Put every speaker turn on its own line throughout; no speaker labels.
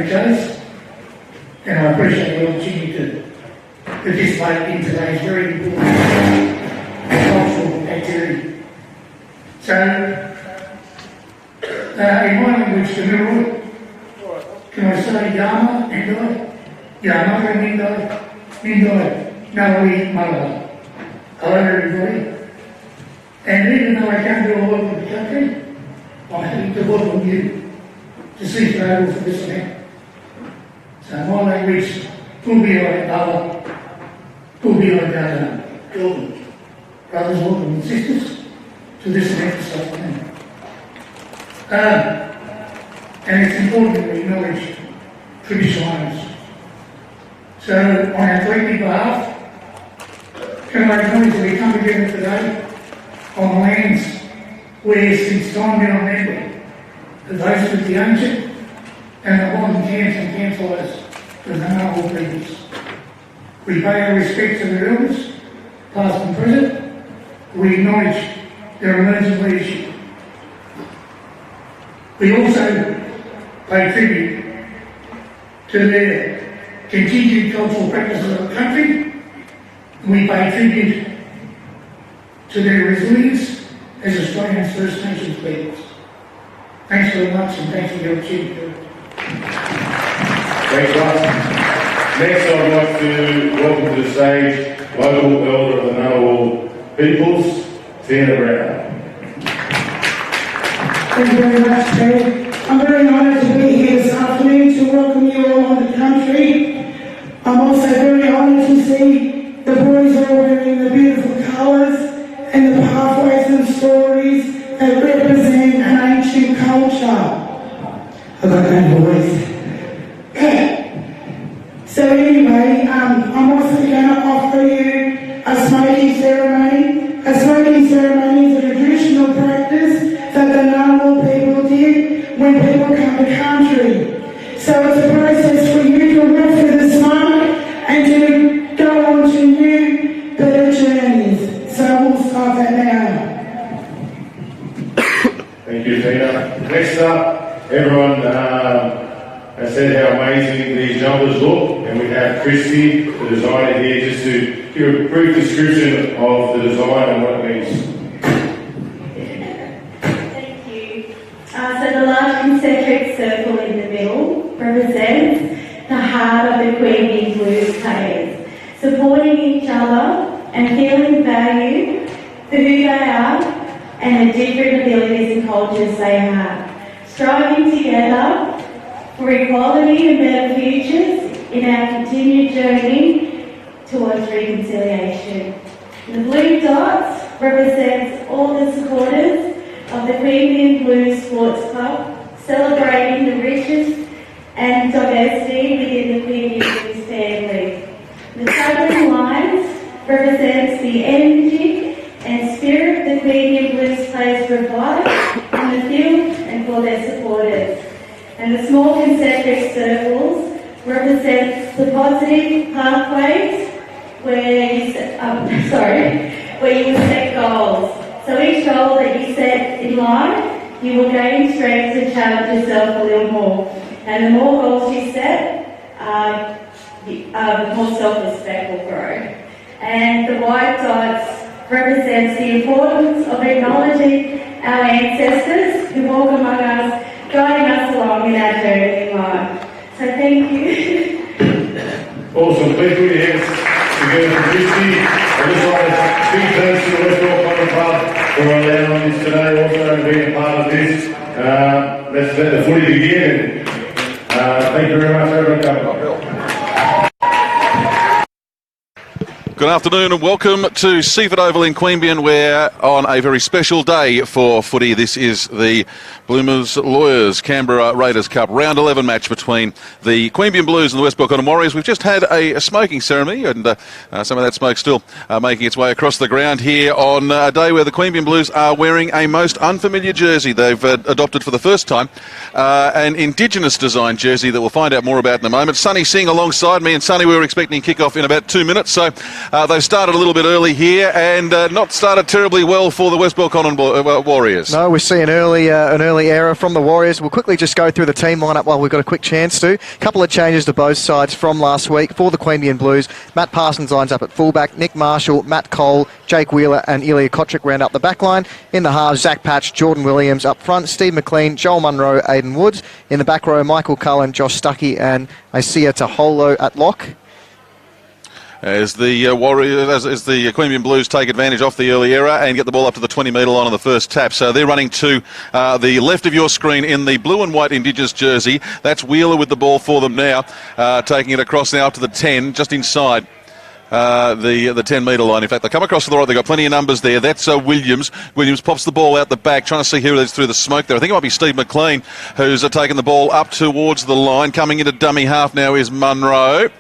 case, and I appreciate the opportunity to participate in today's very important cultural activity. So, in my language, the middle, can I say Yama, Nindai? Yama and Nindai, Naui, Mala. Hello everybody. And even though I can't do a lot of the country, I'm happy to welcome you to see Canberra for this event. So my language, Queanbeyan, Bala, Queanbeyan, Belconnen. Brothers, welcome and sisters to this event this afternoon. And it's important that we acknowledge traditional owners. So on our collective behalf, can I acknowledge that we come together today on lands where since time immemorial the voices of the ancient and the modern camps and campfires of the noble peoples. We pay our respects to their elders, past and present. We acknowledge their emerging leadership. We also pay tribute to their continued cultural practices of the country. We pay tribute to their resilience as Australian First Nations peoples. Thanks very much and thanks for the opportunity.
Thanks, Russ. Next, I'd like to welcome to the stage local elder of the Ngunnawal peoples, Canberra.
Thank you very much, Ted. I'm very honoured to be here this afternoon to welcome you all on the country. I'm also very honoured to see the boys all wearing the beautiful colours and the pathways and stories that represent an ancient culture. I've got no voice. So anyway, I'm also going to offer you a smoking ceremony. A smoking ceremony is a traditional practice that the Ngunnawal people did when people come to country. So it's a process for you to live for the smoke and to go on to new, better journeys. So we'll start that now.
Thank you, Tina. Next up, everyone has said how amazing these jumpers look, and we have Christy, the designer, here just to give a brief description of the design and what it means.
Thank you. So the large concentric circle in the middle represents the heart of the Queanbeyan blues players, supporting each other and feeling value for who they are and the different abilities and cultures they have, striving together for equality and better futures in our continued journey towards reconciliation. The blue dots represents all the supporters of the Queanbeyan Blues Sports Club, celebrating the riches and diversity within the Queanbeyan Blues family. The southern lines represents the energy and spirit the Queanbeyan Blues players provide on the field and for their supporters. And the small concentric circles represent the positive pathways where you will set goals. So each goal that you set in life, you will gain strength to challenge yourself a little more. And the more goals you set, the more self-respect will grow. And the white dots represents the importance of acknowledging our ancestors who walk among us, guiding us along in our journey in life. So thank you.
Awesome. Please put your hands together for Christy. I just want to big thanks to the West Belconnen Club for allowing on this today, also and being a part of this. Let's let the footy begin. Thank you very much, everyone.
Good afternoon and welcome to Seaford Oval in Queanbeyan. We're on a very special day for footy. This is the Bloomers Lawyers Canberra Raiders Cup Round 11 match between the Queanbeyan Blues and the West Belconnen Warriors. We've just had a smoking ceremony and some of that smoke still making its way across the ground here on a day where the Queanbeyan Blues are wearing a most unfamiliar jersey. They've adopted for the first time an Indigenous design jersey that we'll find out more about in a moment. Sonny Singh alongside me, and Sonny, we were expecting kick-off in about 2 minutes, so They started a little bit early here and not started terribly well for the West Belconnen Warriors.
No, we see an early error from the Warriors. We'll quickly just go through the team lineup while we've got a quick chance to. A couple of changes to both sides from last week. For the Queanbeyan Blues, Matt Parsons lines up at fullback, Nick Marshall, Matt Cole, Jake Wheeler and Ilya Kotrick round up the back line. In the halves, Zach Patch, Jordan Williams up front, Steve McLean, Joel Munro, Aidan Woods. In the back row, Michael Cullen, Josh Stuckey and Isia Taholo at lock.
As the Warriors, as the Queanbeyan Blues take advantage off the early error and get the ball up to the 20-metre line on the first tap. So they're running to the left of your screen in the blue and white Indigenous jersey. That's Wheeler with the ball for them now, taking it across now to the 10, just inside the 10-metre line. In fact, they come across to the right. They've got plenty of numbers there. That's Williams. Williams pops the ball out the back, trying to see who it is through the smoke there. I think it might be Steve McLean who's taken the ball up towards the line. Coming into dummy half now is Munro.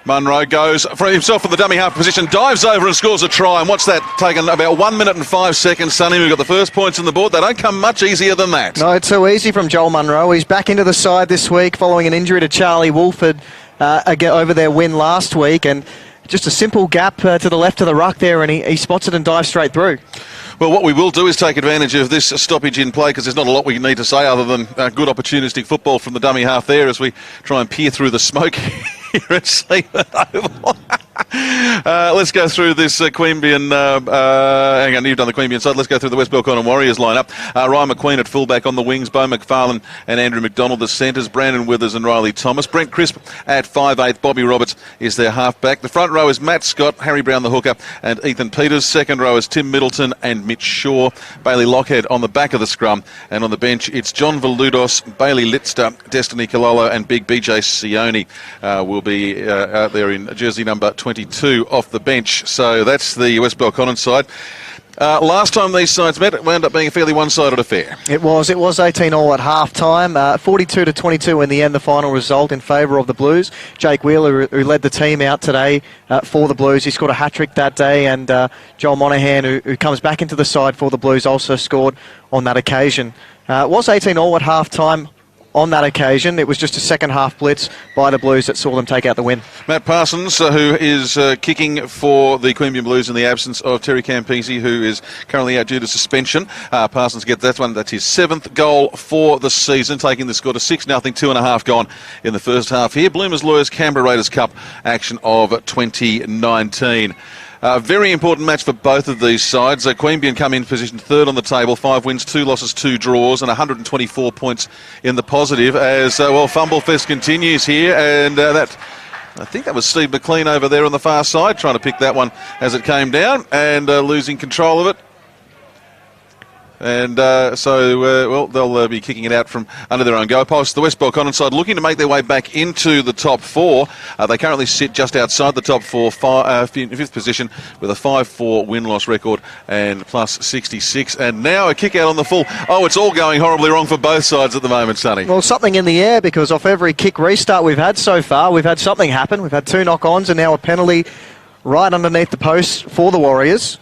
Munro goes for himself from the dummy half position, dives over and scores a try. And what's that taken? About 1 minute and 5 seconds, Sonny. We've got the first points on the board. They don't come much easier than that.
No, it's so easy from Joel Munro. He's back into the side this week following an injury to Charlie Wolford over their win last week. And just a simple gap to the left of the ruck there, and he spots it and dives straight through.
Well, what we will do is take advantage of this stoppage in play, because there's not a lot we need to say other than good opportunistic football from the dummy half there as we try and peer through the smoke here at Seaford Oval. Let's go through this Queanbeyan. Hang on, you've done the Queanbeyan side. Let's go through the West Belconnen Warriors lineup. Ryan McQueen at fullback on the wings, Bo McFarlane and Andrew McDonald the centres, Brandon Withers and Riley Thomas. Brent Crisp at 5'8", Bobby Roberts is their halfback. The front row is Matt Scott, Harry Brown the hooker and Ethan Peters. Second row is Tim Middleton and Mitch Shaw. Bailey Lockhead on the back of the scrum, and on the bench it's John Valudos, Bailey Litster, Destiny Cololo and Big BJ Sione will be out there in jersey number 22 off the bench. So that's the West Belconnen side. Last time these sides met, it wound up being a fairly one-sided affair.
It was 18-all at half-time, 42-22 in the end, the final result in favour of the Blues. Jake Wheeler, who led the team out today for the Blues, he scored a hat-trick that day, and Joel Monaghan, who comes back into the side for the Blues, also scored on that occasion. It was 18-all at half-time. On that occasion, it was just a second-half blitz by the Blues that saw them take out the win.
Matt Parsons, who is kicking for the Queanbeyan Blues in the absence of Terry Campese, who is currently out due to suspension. Parsons gets that one. That's his 7th goal for the season, taking the score to 6-0, 2.5 gone in the first half here. Bloomers Lawyers Canberra Raiders Cup action of 2019. Very important match for both of these sides. Queanbeyan come in position 3rd on the table, 5 wins, 2 losses, 2 draws, and 124 points in the positive as, Fumble Fest continues here, and I think that was Steve McLean over there on the far side trying to pick that one as it came down and losing control of it. And they'll be kicking it out from under their own goal post. The West Belconnen side looking to make their way back into the top 4. They currently sit just outside the top 4, 5th position with a 5-4 win-loss record and plus 66. And now a kick out on the full. Oh, it's all going horribly wrong for both sides at the moment, Sonny.
Well, something in the air, because off every kick restart we've had so far, we've had something happen. We've had 2 knock-ons and now a penalty right underneath the post for the Warriors.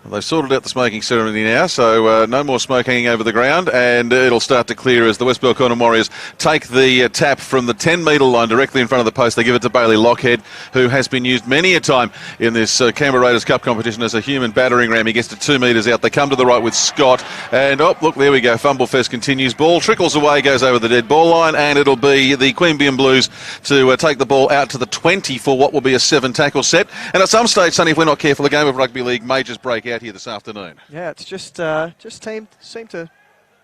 They've sorted out the smoking ceremony now, so no more smoke hanging over the ground, and it'll start to clear as the West Belconnen Warriors take the tap from the 10-metre line directly in front of the post. They give it to Bailey Lockhead, who has been used many a time in this Canberra Raiders Cup competition as a human battering ram. He gets to 2 metres out. They come to the right with Scott, and look, there we go. Fumble Fest continues. Ball trickles away, goes over the dead ball line, and it'll be the Queanbeyan Blues to take the ball out to the 20 for what will be a 7-tackle set. And at some stage, Sonny, if we're not careful, a game of rugby league may just break out here this afternoon.
Yeah, it's just seem to,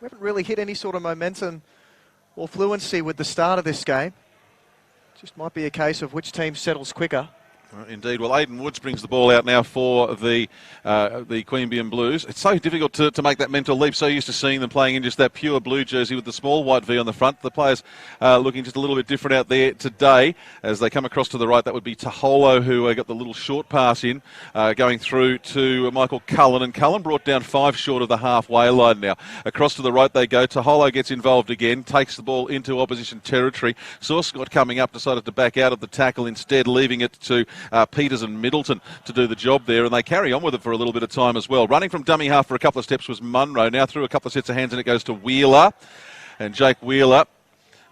we haven't really hit any sort of momentum or fluency with the start of this game. Just might be a case of which team settles quicker.
Indeed. Well, Aidan Woods brings the ball out now for the Queanbeyan Blues. It's so difficult to make that mental leap. So used to seeing them playing in just that pure blue jersey with the small white V on the front. The players looking just a little bit different out there today as they come across to the right. That would be Taholo, who got the little short pass in, going through to Michael Cullen. And Cullen brought down 5 short of the halfway line now. Across to the right they go. Taholo gets involved again, takes the ball into opposition territory. Saw Scott coming up, decided to back out of the tackle instead, leaving it to Peters and Middleton to do the job there, and they carry on with it for a little bit of time as well. Running from dummy half for a couple of steps was Munro. Now through a couple of sets of hands, and it goes to Wheeler, and Jake Wheeler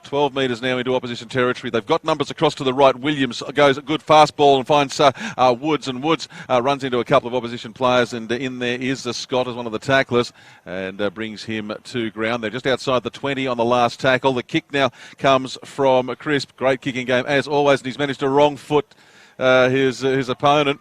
12 metres now into opposition territory. They've got numbers across to the right. Williams goes a good fast ball and finds Woods, and Woods runs into a couple of opposition players, and in there is Scott as one of the tacklers, and brings him to ground. They're just outside the 20 on the last tackle. The kick now comes from Crisp. Great kicking game as always, and he's managed to wrong foot his opponent.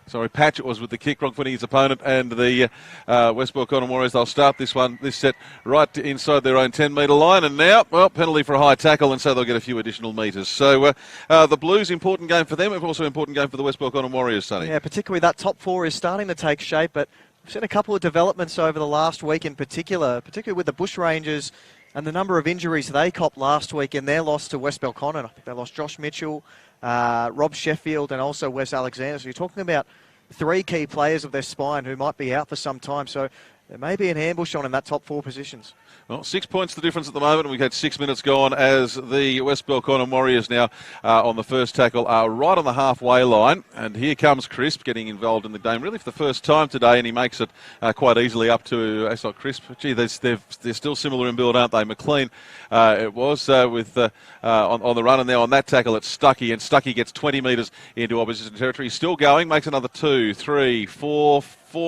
Sorry, Patchett was with the kick, wrong footing his opponent, and the West Belconnen Warriors, they'll start this set right inside their own 10-metre line, and now, well, penalty for a high tackle, and so they'll get a few additional metres. So the Blues, important game for them, but also important game for the West Belconnen Warriors, Sonny.
Yeah, particularly that top four is starting to take shape, but we've seen a couple of developments over the last week in particularly with the Bushrangers and the number of injuries they copped last week in their loss to West Belconnen. I think they lost Josh Mitchell, Rob Sheffield, and also Wes Alexander. So you're talking about 3 key players of their spine who might be out for some time. So there may be an ambush on in that top 4 positions.
Well, 6 points the difference at the moment, and we've had 6 minutes gone as the West Belconnen Warriors now on the first tackle are right on the halfway line. And here comes Crisp getting involved in the game really for the first time today, and he makes it quite easily up to Crisp. Gee, they're still similar in build, aren't they? McLean it was with on the run, and now on that tackle it's Stuckey, and Stuckey gets 20 metres into opposition territory. He's still going, makes another 2, 3, 4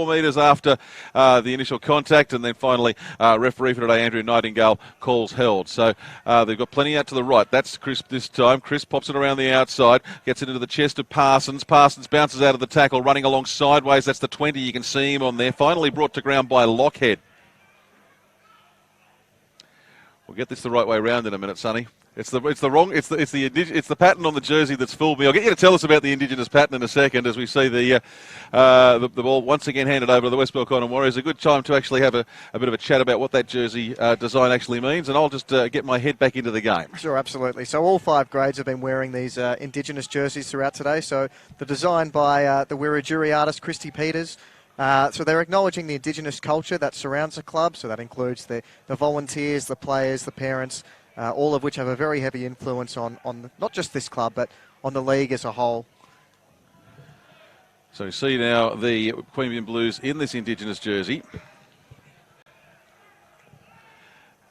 metres after the initial contact, and then finally referee for today, Andrew Nightingale, calls held. So they've got plenty out to the right. That's Crisp this time. Crisp pops it around the outside, gets it into the chest of Parsons. Parsons bounces out of the tackle, running along sideways. That's the 20. You can see him on there. Finally brought to ground by Lockhead. We'll get this the right way round in a minute, Sonny. It's the pattern on the jersey that's fooled me. I'll get you to tell us about the Indigenous pattern in a second as we see the ball once again handed over to the West Belconnen Warriors. A good time to actually have a bit of a chat about what that jersey design actually means, and I'll just get my head back into the game. Sure,
absolutely. So all 5 grades have been wearing these Indigenous jerseys throughout today. So the design by the Wiradjuri artist Christy Peters. So they're acknowledging the Indigenous culture that surrounds the club. So that includes the volunteers, the players, the parents, all of which have a very heavy influence on not just this club, but on the league as a whole.
So you see now the Queanbeyan Blues in this Indigenous jersey.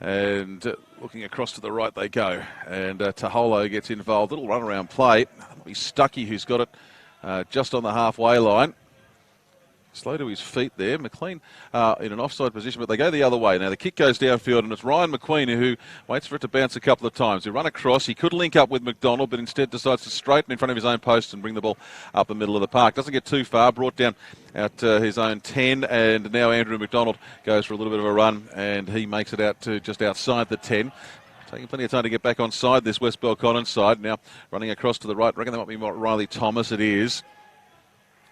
And looking across to the right they go. And Taholo gets involved. Little run-around play. That'll be Stuckey who's got it just on the halfway line. Slow to his feet there. McLean in an offside position, but they go the other way. Now the kick goes downfield, and it's Ryan McQueen who waits for it to bounce a couple of times. He run across. He could link up with McDonald, but instead decides to straighten in front of his own post and bring the ball up the middle of the park. Doesn't get too far. Brought down at his own 10, and now Andrew McDonald goes for a little bit of a run, and he makes it out to just outside the 10. Taking plenty of time to get back on side, this West Belconnen side. Now running across to the right. I reckon that might be Riley Thomas. It is.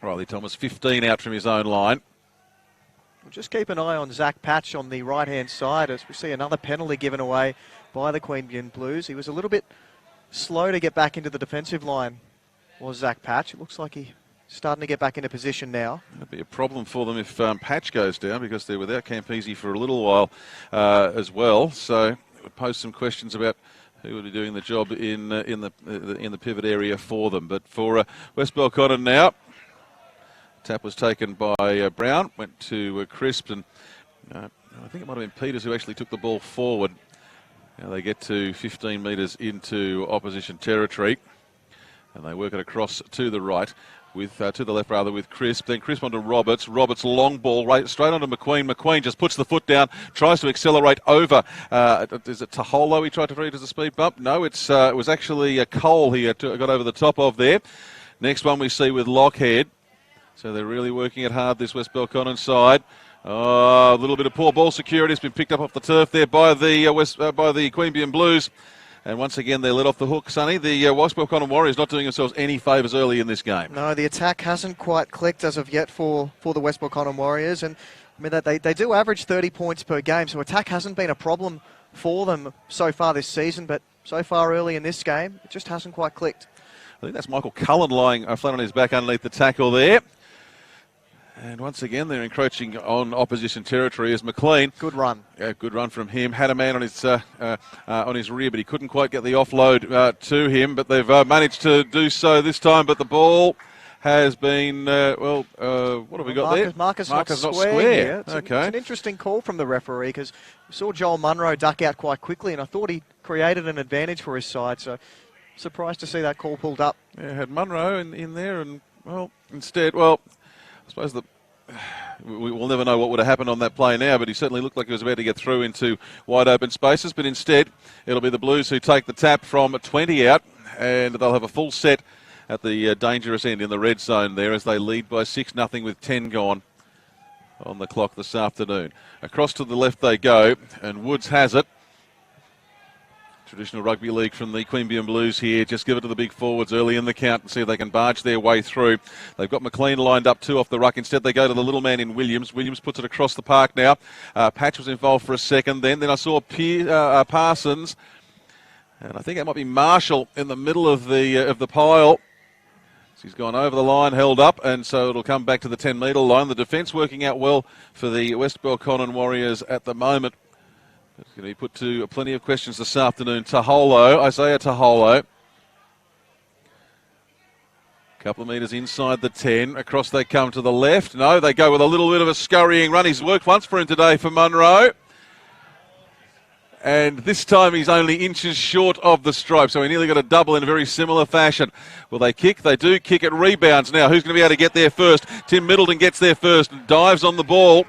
Riley Thomas, 15 out from his own line.
We'll just keep an eye on Zach Patch on the right-hand side as we see another penalty given away by the Queanbeyan Blues. He was a little bit slow to get back into the defensive line, was Zach Patch. It looks like he's starting to get back into position now.
It'll be a problem for them if Patch goes down, because they're without Campese for a little while as well. So it would pose some questions about who would be doing the job in the pivot area for them. But for West Belconnen now, tap was taken by Brown, went to Crisp, and I think it might have been Peters who actually took the ball forward. Now they get to 15 metres into opposition territory, and they work it across to the right, to the left rather, with Crisp. Then Crisp onto Roberts. Roberts long ball right straight onto McQueen. McQueen just puts the foot down, tries to accelerate over. Is it Taholo he tried to read as a speed bump? No, it was actually Cole he got over the top of there. Next one we see with Lockhead. So they're really working it hard, this West Belconnen side. Oh, a little bit of poor ball security has been picked up off the turf there by the Queanbeyan Blues. And once again, they're let off the hook, Sonny. The West Belconnen Warriors not doing themselves any favours early in this game.
No, the attack hasn't quite clicked as of yet for the West Belconnen Warriors. And I mean, they do average 30 points per game, so attack hasn't been a problem for them so far this season. But so far early in this game, it just hasn't quite clicked.
I think that's Michael Cullen lying flat on his back underneath the tackle there. And once again, they're encroaching on opposition territory as McLean.
Good run.
Yeah, good run from him. Had a man on his rear, but he couldn't quite get the offload to him. But they've managed to do so this time. But the ball has been, what have we got there?
Marcus not
not
square here. It's
Okay.
an interesting call from the referee because we saw Joel Munro duck out quite quickly, and I thought he created an advantage for his side. So surprised to see that call pulled up.
Yeah, had Munro in there, and instead, I suppose we'll never know what would have happened on that play now, but he certainly looked like he was about to get through into wide open spaces. But instead, it'll be the Blues who take the tap from 20 out, and they'll have a full set at the dangerous end in the red zone there as they lead by 6-0 with 10 gone on the clock this afternoon. Across to the left they go, and Woods has it. Traditional rugby league from the Queanbeyan Blues here. Just give it to the big forwards early in the count and see if they can barge their way through. They've got McLean lined up 2 off the ruck. Instead, they go to the little man in Williams. Williams puts it across the park now. Patch was involved for a second. Then I saw Parsons, and I think it might be Marshall in the middle of the pile. He's gone over the line, held up, and so it'll come back to the 10-metre line. The defence working out well for the West Belconnen Warriors at the moment. It's going to be put to plenty of questions this afternoon. Isaiah Taholo. Couple of metres inside the 10. Across they come to the left. No, they go with a little bit of a scurrying run. He's worked once for him today for Munro. And this time he's only inches short of the stripe, so he nearly got a double in a very similar fashion. Will they kick? They do kick. It rebounds. Now, who's going to be able to get there first? Tim Middleton gets there first and dives on the ball.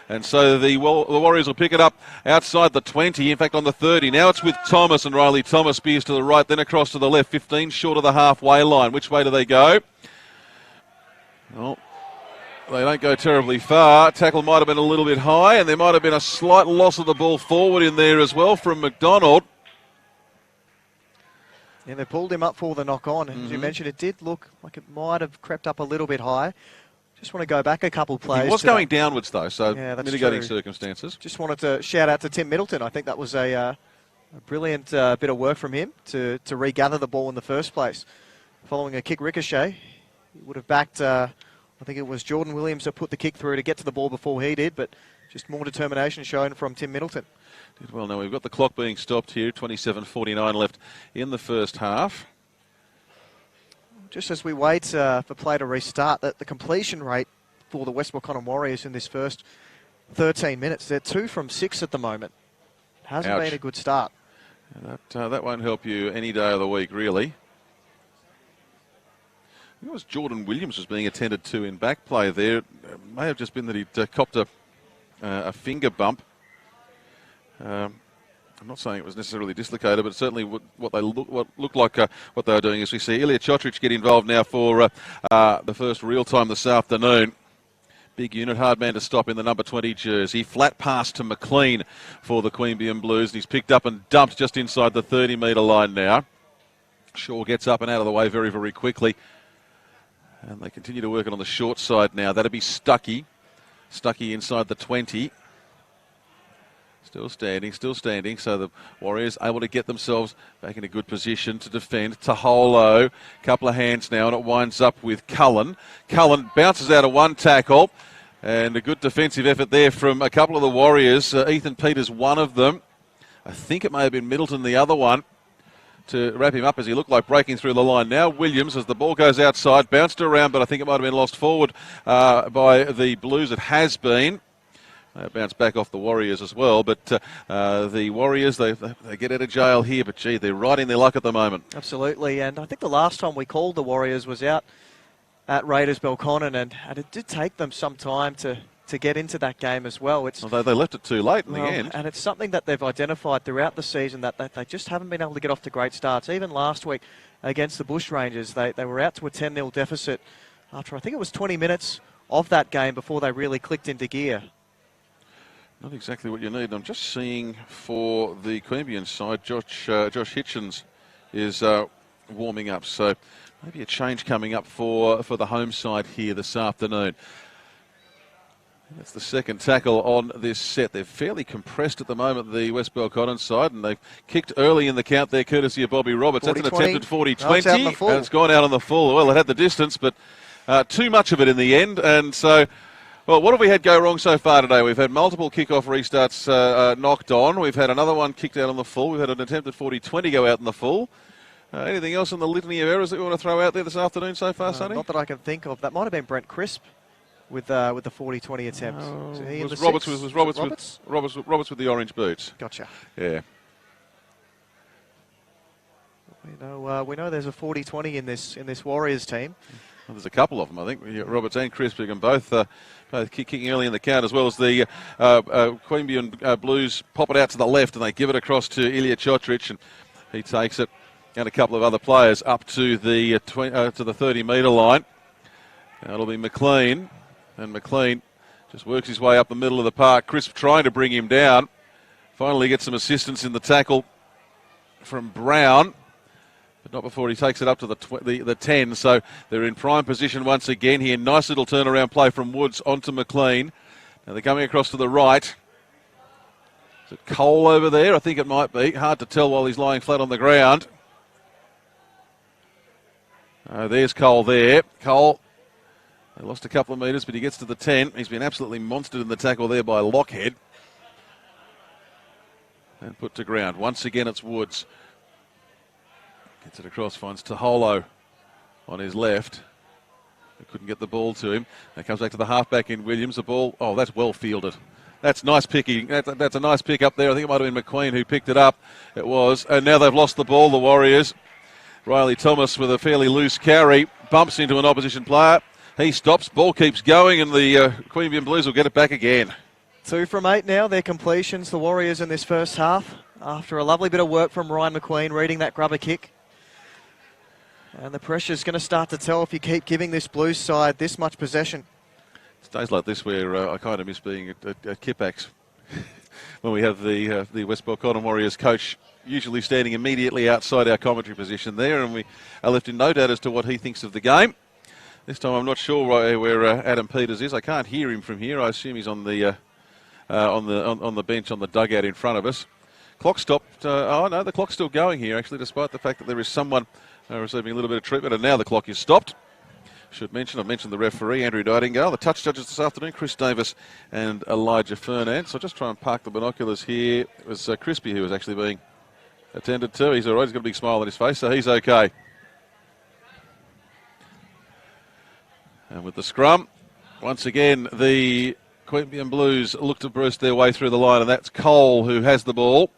And so the Warriors will pick it up outside the 20, in fact on the 30. Now it's with Thomas, and Riley Thomas spears to the right, then across to the left, 15 short of the halfway line. Which way do they go? Well, they don't go terribly far. Tackle might have been a little bit high, and there might have been a slight loss of the ball forward in there as well from McDonald.
Yeah, they pulled him up for the knock-on. As you mentioned, it did look like it might have crept up a little bit high. Just want to go back a couple plays.
He was going downwards, though, so
yeah, that's
mitigating
true.
circumstances.
Just wanted to shout out to Tim Middleton. I think that was a brilliant bit of work from him to regather the ball in the first place. Following a kick ricochet, he would have backed, I think it was Jordan Williams that put the kick through to get to the ball before he did, but just more determination shown from Tim Middleton.
Did well. Now we've got the clock being stopped here, 27:49 left in the first half.
Just as we wait for play to restart, the completion rate for the West Belconnen Warriors in this first 13 minutes, they're 2 from 6 at the moment. Hasn't been a good start.
That won't help you any day of the week, really. It was Jordan Williams was being attended to in back play there. It may have just been that he'd copped a finger bump. I'm not saying it was necessarily dislocated, but certainly what looked like what they were doing. As we see Ilya Chotrich get involved now for the first real time this afternoon. Big unit, hard man to stop in the number 20 jersey. Flat pass to McLean for the Queanbeyan Blues. And he's picked up and dumped just inside the 30-metre line now. Shaw gets up and out of the way very, very quickly. And they continue to work it on the short side now. That'll be Stuckey. Stuckey inside the 20. Still standing. So the Warriors able to get themselves back in a good position to defend. Taholo, couple of hands now, and it winds up with Cullen. Cullen bounces out of one tackle, and a good defensive effort there from a couple of the Warriors. Ethan Peters, one of them. I think it may have been Middleton, the other one, to wrap him up as he looked like breaking through the line. Now Williams, as the ball goes outside, bounced around, but I think it might have been lost forward by the Blues. It has been. Bounce back off the Warriors as well, but the Warriors, they get out of jail here, but gee, they're riding their luck at the moment.
Absolutely, and I think the last time we called the Warriors was out at Raiders Belconnen, and it did take them some time to get into that game as well.
Although they left it too late in the end.
And it's something that they've identified throughout the season that they just haven't been able to get off to great starts. Even last week against the Bushrangers, they were out to a 10-0 deficit after I think it was 20 minutes of that game before they really clicked into gear.
Not exactly what you need. I'm just seeing for the Queanbeyan side, Josh Hitchens is warming up. So maybe a change coming up for the home side here this afternoon. That's the second tackle on this set. They're fairly compressed at the moment, the West Belconnen side, and they've kicked early in the count there, courtesy of Bobby Roberts. That's an attempted 40-20, and it's gone out on the full. Well, it had the distance, but too much of it in the end, and so... Well, what have we had go wrong so far today? We've had multiple kickoff restarts knocked on. We've had another one kicked out on the full. We've had an attempt at 40-20 go out in the full. Anything else in the litany of errors that you want to throw out there this afternoon so far, Sonny?
Not that I can think of. That might have been Brent Crisp with the 40-20 attempt.
Was Roberts with the orange boots?
Gotcha.
Yeah.
We know there's a 40-20 in this Warriors team.
Well, there's a couple of them, I think. Roberts and Crisp can both kicking early in the count, as well as the Queanbeyan Blues pop it out to the left and they give it across to Ilya Chotrich, and he takes it, and a couple of other players up to the 30-metre line. Now it'll be McLean, and McLean just works his way up the middle of the park. Crisp trying to bring him down. Finally gets some assistance in the tackle from Brown, but not before he takes it up to the 10. So they're in prime position once again here. Nice little turnaround play from Woods onto McLean. Now they're coming across to the right. Is it Cole over there? I think it might be. Hard to tell while he's lying flat on the ground. There's Cole there. Cole, they lost a couple of metres, but he gets to the 10. He's been absolutely monstered in the tackle there by Lockhead. And put to ground. Once again, it's Woods. Gets it across, finds Taholo on his left. He couldn't get the ball to him. Now comes back to the halfback in Williams. The ball, that's well fielded. That's nice picking. That's a nice pick up there. I think it might have been McQueen who picked it up. It was. And now they've lost the ball, the Warriors. Riley Thomas with a fairly loose carry. Bumps into an opposition player. He stops. Ball keeps going, and the Queanbeyan Blues will get it back again.
2 from 8 now, their completions, the Warriors in this first half. After a lovely bit of work from Ryan McQueen, reading that grubber kick. And the pressure's going to start to tell if you keep giving this Blues side this much possession.
It's days like this where I kind of miss being at Kipax when we have the West Belconnen Warriors coach usually standing immediately outside our commentary position there, and we are left in no doubt as to what he thinks of the game. This time I'm not sure where Adam Peters is. I can't hear him from here. I assume he's on the bench on the dugout in front of us. Clock stopped. No, the clock's still going here actually, despite the fact that there is someone receiving a little bit of treatment, and now the clock is stopped. I've mentioned the referee, Andrew Nightingale. The touch judges this afternoon, Chris Davis and Elijah Fernand. So I'll just try and park the binoculars here. It was Crispy who was actually being attended to. He's all right. He's got a big smile on his face, so he's okay. And with the scrum, once again, the Queanbeyan Blues look to burst their way through the line, and that's Cole who has the ball.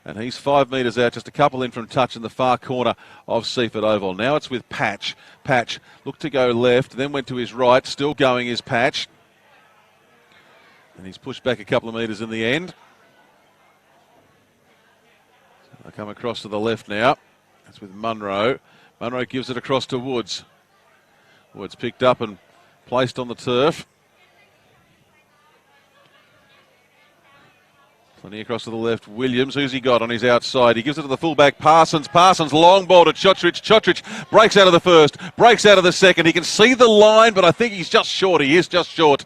And he's 5 metres out, just a couple in from touch in the far corner of Seaford Oval. Now it's with Patch. Patch looked to go left, then went to his right. Still going is Patch. And he's pushed back a couple of metres in the end. I come across to the left now. That's with Munro. Munro gives it across to Woods. Woods picked up and placed on the turf. Plenty across to the left. Williams, who's he got on his outside? He gives it to the fullback, Parsons. Parsons, long ball to Chotrich. Chotrich breaks out of the first, breaks out of the second. He can see the line, but I think he's just short. He is just short.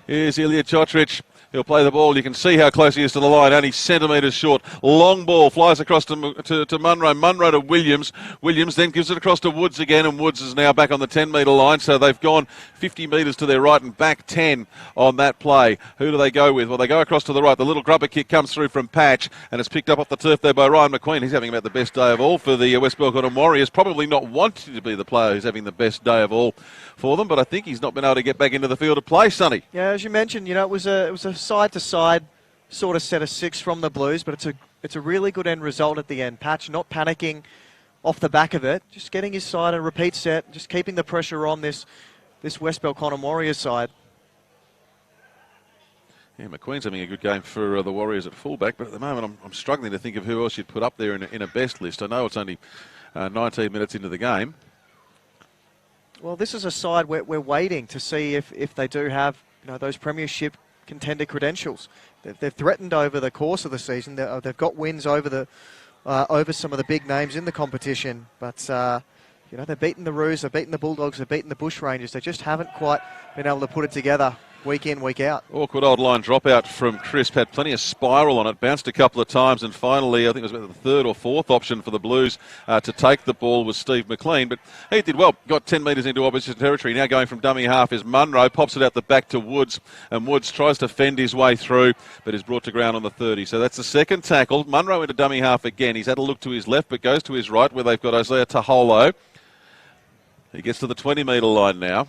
Here's Ilya Chotrich. He'll play the ball. You can see how close he is to the line, only centimetres short. Long ball flies across to Munro. Munro to Williams. Williams then gives it across to Woods again, and Woods is now back on the 10-metre line, so they've gone 50 metres to their right and back 10 on that play. Who do they go with? Well, they go across to the right. The little grubber kick comes through from Patch, and it's picked up off the turf there by Ryan McQueen. He's having about the best day of all for the West Belconnen Warriors. Probably not wanting to be the player who's having the best day of all for them, but I think he's not been able to get back into the field of play, Sonny.
Yeah, as you mentioned, it was a side-to-side sort of set of 6 from the Blues, but it's a really good end result at the end. Patch not panicking off the back of it, just getting his side a repeat set, just keeping the pressure on this West Belconnen Warriors side.
Yeah, McQueen's having a good game for the Warriors at fullback, but at the moment I'm struggling to think of who else you'd put up there in a best list. I know it's only 19 minutes into the game.
Well, this is a side where we're waiting to see if they do have those premiership contender credentials. They've threatened over the course of the season. They've got wins over some of the big names in the competition, but they've beaten the Roos, they've beaten the Bulldogs, they've beaten the Bushrangers. They just haven't quite been able to put it together week in, week out.
Awkward old line dropout from Crisp, had plenty of spiral on it, bounced a couple of times, and finally, I think it was about the third or fourth option for the Blues to take the ball was Steve McLean, but he did well, got 10 metres into opposition territory. Now going from dummy half is Munro, pops it out the back to Woods, and Woods tries to fend his way through, but is brought to ground on the 30. So that's the second tackle. Munro into dummy half again. He's had a look to his left, but goes to his right, where they've got Isaiah Taholo. He gets to the 20-metre line now.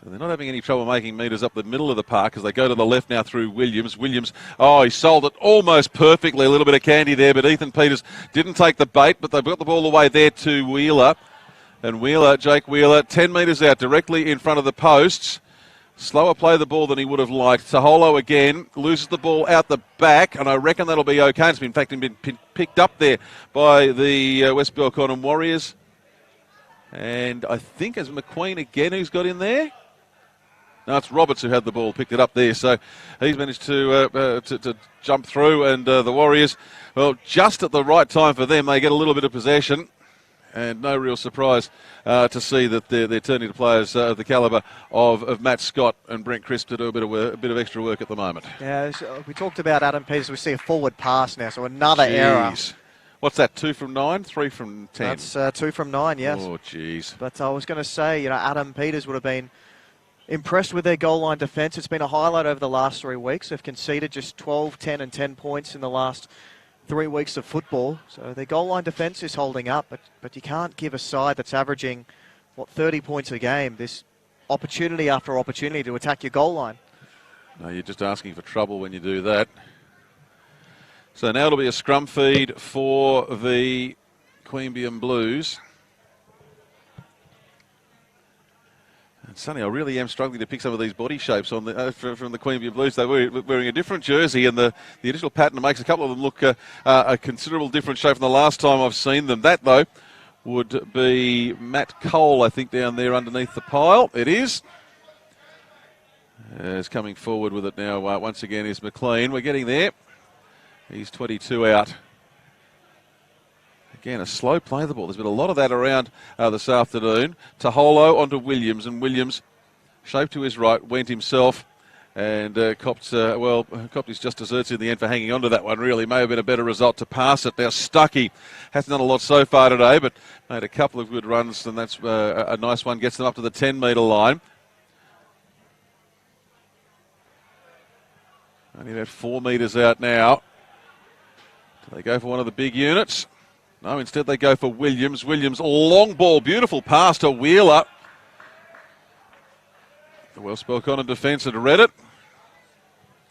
So they're not having any trouble making metres up the middle of the park as they go to the left now through Williams. Williams, he sold it almost perfectly. A little bit of candy there, but Ethan Peters didn't take the bait, but they've got the ball away there to Wheeler. And Wheeler, Jake Wheeler, 10 metres out, directly in front of the posts. Slower play the ball than he would have liked. Taholo again loses the ball out the back, and I reckon that'll be okay. It's been, in fact, been picked up there by the West Belconnen Warriors. And I think it's McQueen again who's got in there. No, it's Roberts who had the ball, picked it up there. So he's managed to jump through, and the Warriors, well, just at the right time for them, they get a little bit of possession. And no real surprise to see that they're turning to players of the calibre of Matt Scott and Brent Crisp to do a bit of extra work at the moment.
Yeah, we talked about Adam Peters. We see a forward pass now, so another error.
What's that, 2 from 9, 3 from 10?
That's 2 from 9, yes.
Oh, jeez.
But I was going to say, Adam Peters would have been impressed with their goal line defence. It's been a highlight over the last 3 weeks. They've conceded just 12, 10 and 10 points in the last 3 weeks of football. So their goal line defence is holding up, but you can't give a side that's averaging, 30 points a game, this opportunity after opportunity to attack your goal line.
No, you're just asking for trouble when you do that. So now it'll be a scrum feed for the Queanbeyan Blues. And Sonny, I really am struggling to pick some of these body shapes on the from the Queanbeyan Blues. They're wearing a different jersey, and the additional pattern makes a couple of them look a considerable different shape from the last time I've seen them. That, though, would be Matt Cole, I think, down there underneath the pile. It is. Is coming forward with it now once again is McLean. We're getting there. He's 22 out. Again, a slow play of the ball. There's been a lot of that around this afternoon. Taholo onto Williams, and Williams, shaped to his right, went himself and copped his just desserts in the end for hanging on to that one, really. May have been a better result to pass it. Now, Stuckey hasn't done a lot so far today, but made a couple of good runs, and that's a nice one. Gets them up to the 10-metre line. Only about 4 metres out now. Do they go for one of the big units? No, instead they go for Williams. Williams, long ball, beautiful pass to Wheeler. The West Belconnen defence had read it.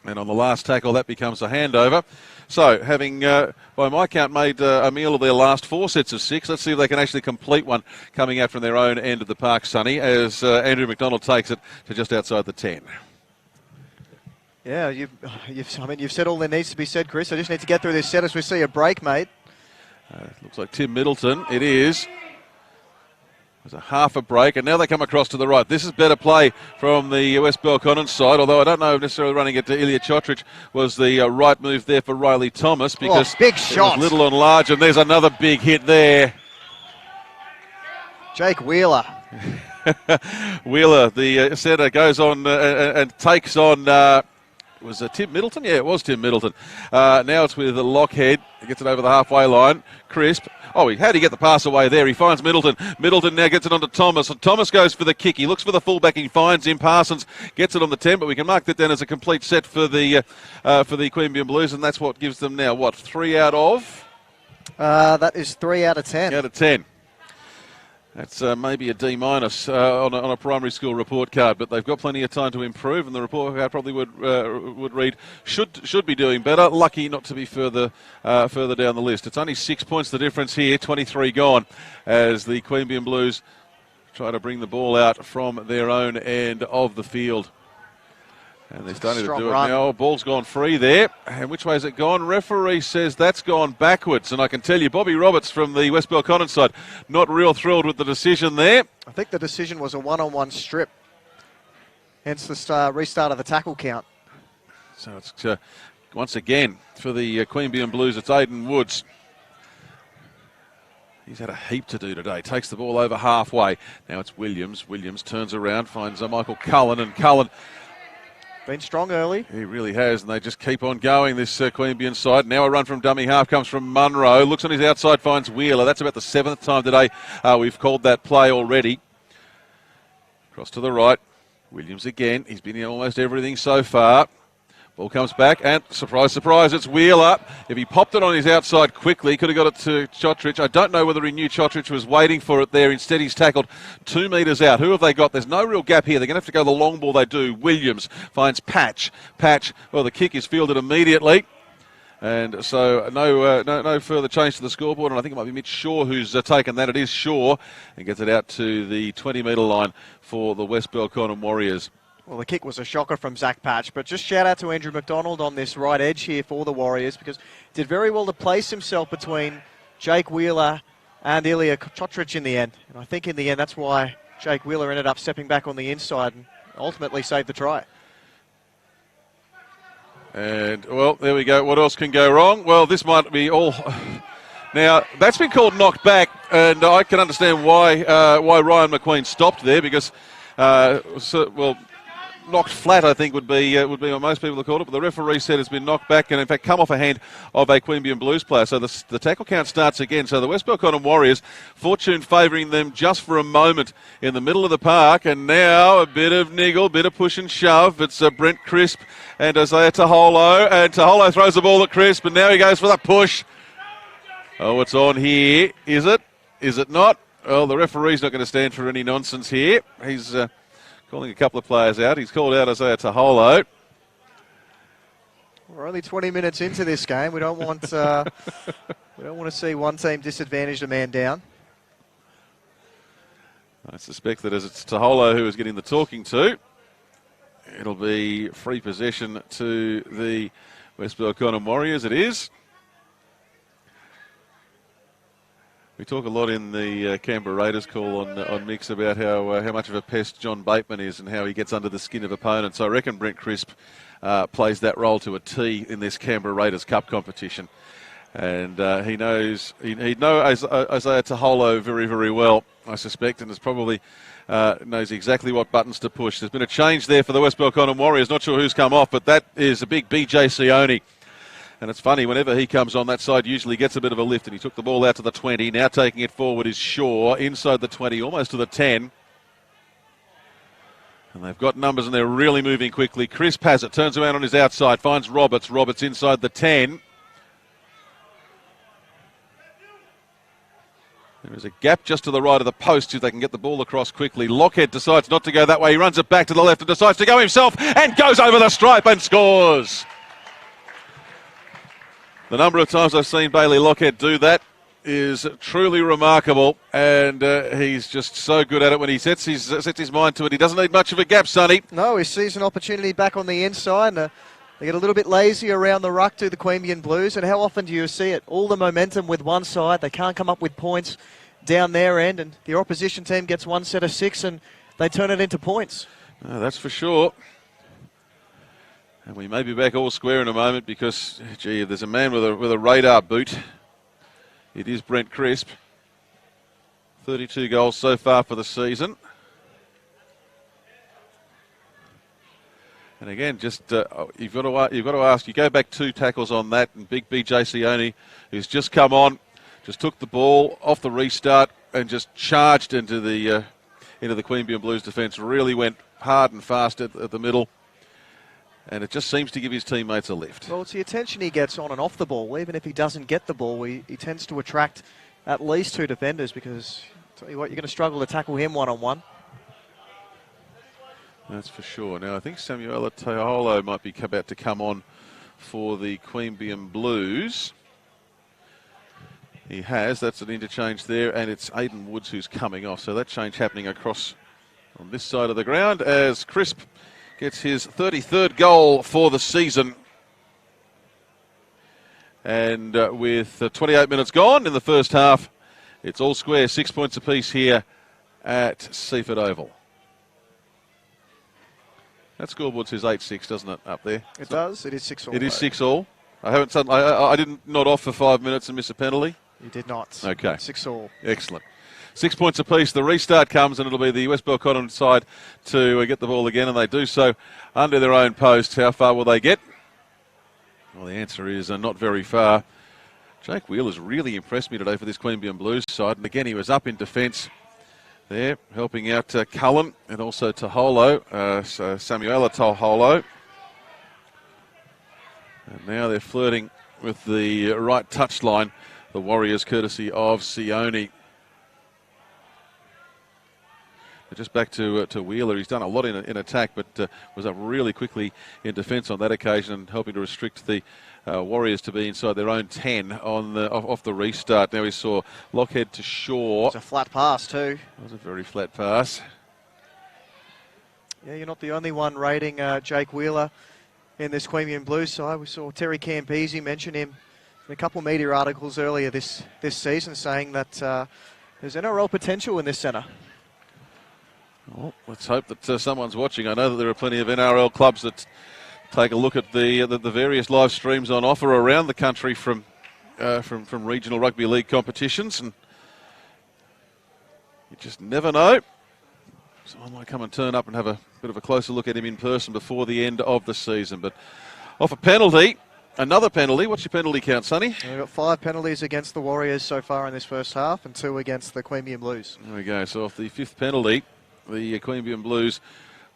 And on the last tackle, that becomes a handover. So, having, by my count, made a meal of their last 4 sets of 6, let's see if they can actually complete one coming out from their own end of the park, Sonny, as Andrew McDonald takes it to just outside the 10.
Yeah, you've said all there needs to be said, Chris. I just need to get through this set as we see a break, mate.
Looks like Tim Middleton. It is. There's a half a break, and now they come across to the right. This is better play from the West Belconnen side, although I don't know if necessarily running it to Ilya Chotrich was the right move there for Riley Thomas, because
big shot.
It was little on large, and there's another big hit there.
Jake Wheeler.
Wheeler, the centre, goes on and takes on... Was it Tim Middleton? Yeah, it was Tim Middleton. Now it's with Lockhead. He gets it over the halfway line. Crisp. How did he get the pass away there? He finds Middleton. Middleton now gets it onto Thomas. And Thomas goes for the kick. He looks for the fullback. He finds him. Parsons gets it on the 10, but we can mark that down as a complete set for the Queanbeyan Blues, and that's what gives them now, 3 out of?
That is 3 out of 10.
Out of 10. That's maybe a D- on a primary school report card, but they've got plenty of time to improve, and the report card probably would read should be doing better. Lucky not to be further down the list. It's only 6 points the difference here. 23 gone as the Queanbeyan Blues try to bring the ball out from their own end of the field. And they're starting to do it now. Ball's gone free there. And which way has it gone? Referee says that's gone backwards. And I can tell you, Bobby Roberts from the West Belconnen side, not real thrilled with the decision there.
I think the decision was a one-on-one strip. Hence the restart of the tackle count.
So it's once again for the Queanbeyan Blues, it's Aidan Woods. He's had a heap to do today. Takes the ball over halfway. Now it's Williams. Williams turns around, finds Michael Cullen, and Cullen,
Been strong early.
he really has, and they just keep on going, this Queanbeyan side. Now a run from dummy half comes from Munro. Looks on his outside, finds Wheeler. That's about the 7th time today we've called that play already. Cross to the right. Williams again. He's been in almost everything so far. Ball comes back, and surprise, surprise, it's Wheeler. If he popped it on his outside quickly, he could have got it to Chotrich. I don't know whether he knew Chotrich was waiting for it there. Instead, he's tackled 2 metres out. Who have they got? There's no real gap here. They're going to have to go the long ball. They do. Williams finds Patch. Patch, well, the kick is fielded immediately. And so no further change to the scoreboard. And I think it might be Mitch Shaw who's taken that. It is Shaw, and gets it out to the 20-metre line for the West Belconnen Warriors.
Well, the kick was a shocker from Zach Patch, but just shout out to Andrew McDonald on this right edge here for the Warriors, because did very well to place himself between Jake Wheeler and Ilya Chotrich in the end. And I think in the end that's why Jake Wheeler ended up stepping back on the inside and ultimately saved the try. And, well, there we go. What else can go wrong? Well, this might be all... Now, that's been called knocked back, and I can understand why Ryan McQueen stopped there, because, knocked flat, I think, would be what most people have called it. But the referee said it's been knocked back and, in fact, come off a hand of a Queanbeyan Blues player. So the tackle count starts again. So the West Belconnen Warriors, fortune favouring them just for a moment in the middle of the park. And now a bit of niggle, bit of push and shove. It's Brent Crisp and Isaiah Taholo. And Taholo throws the ball at Crisp, and now he goes for the push. Oh, it's on here. Is it? Is it not? Well, the referee's not going to stand for any nonsense here. He's... calling a couple of players out. He's called out Isaiah Taholo. We're only 20 minutes into this game. We don't want to see one team disadvantaged, a man down.
I suspect that as it's Taholo who is getting the talking to, it'll be free possession to the West Belconnen Warriors. It is. We talk a lot in the Canberra Raiders call on Mix about how much of a pest John Bateman is and how he gets under the skin of opponents. I reckon Brent Crisp plays that role to a T in this Canberra Raiders Cup competition. And he knows Isaiah Taholo very, very well, I suspect, and is probably knows exactly what buttons to push. There's been a change there for the West Belconnen Warriors. Not sure who's come off, but that is a big BJ Sione. And it's funny, whenever he comes on that side, usually gets a bit of a lift, and he took the ball out to the 20. Now taking it forward is Shaw, inside the 20, almost to the 10. And they've got numbers, and they're really moving quickly. Crisp has it, turns around on his outside, finds Roberts. Roberts inside the 10. There is a gap just to the right of the post if they can get the ball across quickly. Lockhead decides not to go that way. He runs it back to the left and decides to go himself and goes over the stripe and scores. The number of times I've seen Bailey Lockhead do that is truly remarkable, and he's just so good at it when he sets his mind to it. He doesn't need much of a gap, Sonny.
No, he sees an opportunity back on the inside, and they get a little bit lazy around the ruck to the Queanbeyan Blues, and how often do you see it? All the momentum with one side, they can't come up with points down their end, and the opposition team gets one set of 6, and they turn it into points.
Oh, that's for sure. And we may be back all square in a moment because, gee, if there's a man with a radar boot, it is Brent Crisp. 32 goals so far for the season. And again, just you've got to ask. You go back 2 tackles on that, and big BJ Sione, who's just come on, just took the ball off the restart and just charged into the Queanbeyan Blues defence. Really went hard and fast at the middle. And it just seems to give his teammates a lift.
Well, it's the attention he gets on and off the ball. Even if he doesn't get the ball, he tends to attract at least 2 defenders, because, I'll tell you what, you're going to struggle to tackle him one-on-one.
That's for sure. Now, I think Samuela Taholo might be about to come on for the Queanbeyan Blues. He has. That's an interchange there, and it's Aidan Woods who's coming off. So that change happening across on this side of the ground as Crisp gets his 33rd goal for the season. And with 28 minutes gone in the first half, it's all square, 6 points apiece here at Seaford Oval. That scoreboard says 8-6, doesn't it, up there?
It does. It is 6-all.
It is 6-all. I didn't nod off for 5 minutes and miss a penalty.
He did not.
Okay.
6-all.
Excellent. 6 points apiece. The restart comes, and it'll be the West Belconnen side to get the ball again, and they do so under their own post. How far will they get? Well, the answer is not very far. Jake Wheeler's really impressed me today for this Queanbeyan Blues side, and again he was up in defence there, helping out Cullen and also Taholo, Samuela Taholo. And now they're flirting with the right touchline, the Warriors, courtesy of Sione. Just back to Wheeler. He's done a lot in attack, but was up really quickly in defence on that occasion, and helping to restrict the Warriors to be inside their own 10 on off the restart. Now we saw Lockhead to Shaw.
It's a flat pass too.
It was a very flat pass.
Yeah, you're not the only one rating Jake Wheeler in this Queanbeyan Blues side. We saw Terry Queanbeyan mention him in a couple of media articles earlier this season, saying that there's NRL potential in this centre.
Well, let's hope that someone's watching. I know that there are plenty of NRL clubs that take a look at the various live streams on offer around the country from regional rugby league competitions, and you just never know. Someone might come and turn up and have a bit of a closer look at him in person before the end of the season. But off a penalty, another penalty. What's your penalty count, Sonny?
We've got 5 penalties against the Warriors so far in this first half, and 2 against the Queanbeyan Blues.
There we go. So off the 5th penalty, the Queanbeyan Blues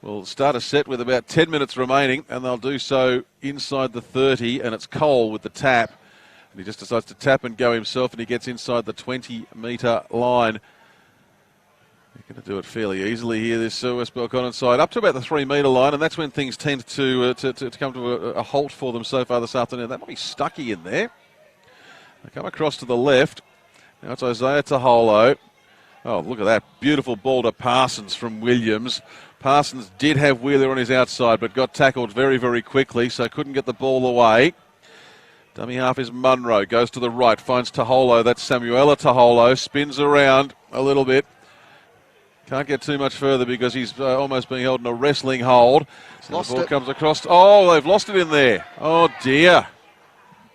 will start a set with about 10 minutes remaining, and they'll do so inside the 30, and it's Cole with the tap. And he just decides to tap and go himself, and he gets inside the 20-metre line. They're going to do it fairly easily here, this West Belconnen side, up to about the 3-metre line, and that's when things tend to come to a halt for them so far this afternoon. That might be Stuckey in there. They come across to the left. Now it's Isaiah Taholo. Oh, look at that. Beautiful ball to Parsons from Williams. Parsons did have Wheeler on his outside, but got tackled very, very quickly, so couldn't get the ball away. Dummy half is Munro. Goes to the right, finds Taholo. That's Samuela Taholo. Spins around a little bit. Can't get too much further because he's almost being held in a wrestling hold. So the ball comes across. Oh, they've lost it in there. Oh, dear.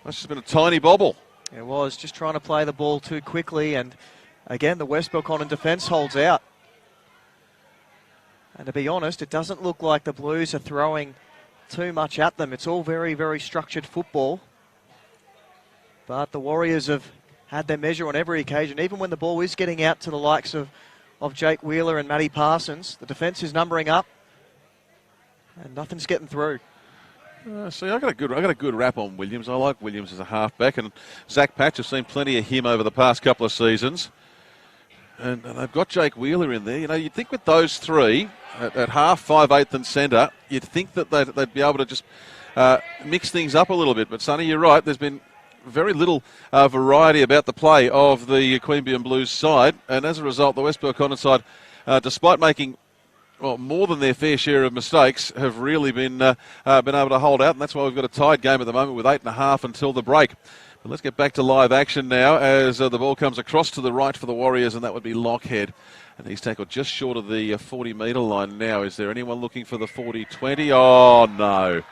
That's just been a tiny bobble.
It was just trying to play the ball too quickly, and again, the West Belconnen defence holds out. And to be honest, it doesn't look like the Blues are throwing too much at them. It's all very, very structured football. But the Warriors have had their measure on every occasion. Even when the ball is getting out to the likes of Jake Wheeler and Matty Parsons, the defence is numbering up, and nothing's getting through.
See, I got a good rap on Williams. I like Williams as a halfback, and Zach Patch, have seen plenty of him over the past couple of seasons. And they've got Jake Wheeler in there. You know, you'd think with those three at half, 5/8 and centre, you'd think that they'd be able to just mix things up a little bit. But Sonny, you're right. There's been very little variety about the play of the Queanbeyan Blues side, and as a result, the West Belconnen side, despite making more than their fair share of mistakes, have really been able to hold out, and that's why we've got a tied game at the moment with 8.5 until the break. But let's get back to live action now as the ball comes across to the right for the Warriors, and that would be Lockhead. And he's tackled just short of the 40-metre line now. Is there anyone looking for the 40-20? Oh, no.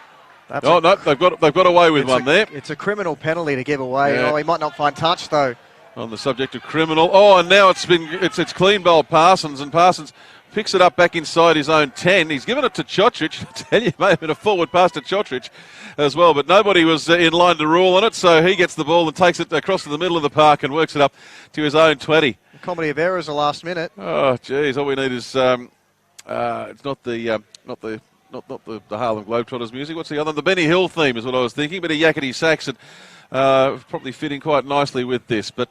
No, they've got away with one there.
It's a criminal penalty to give away.
Yeah.
Oh, he might not find touch, though.
On the subject of criminal. Oh, and now it's clean bowled Parsons, and Parsons picks it up back inside his own 10. He's given it to Chotrich. I tell you, it may have been a forward pass to Chotrich as well, but nobody was in line to rule on it, so he gets the ball and takes it across to the middle of the park and works it up to his own 20.
A comedy of errors the last minute.
Oh, geez, all we need is it's not the Harlem Globetrotters music. What's the other? The Benny Hill theme is what I was thinking, but a yakety sax, and probably fitting quite nicely with this. But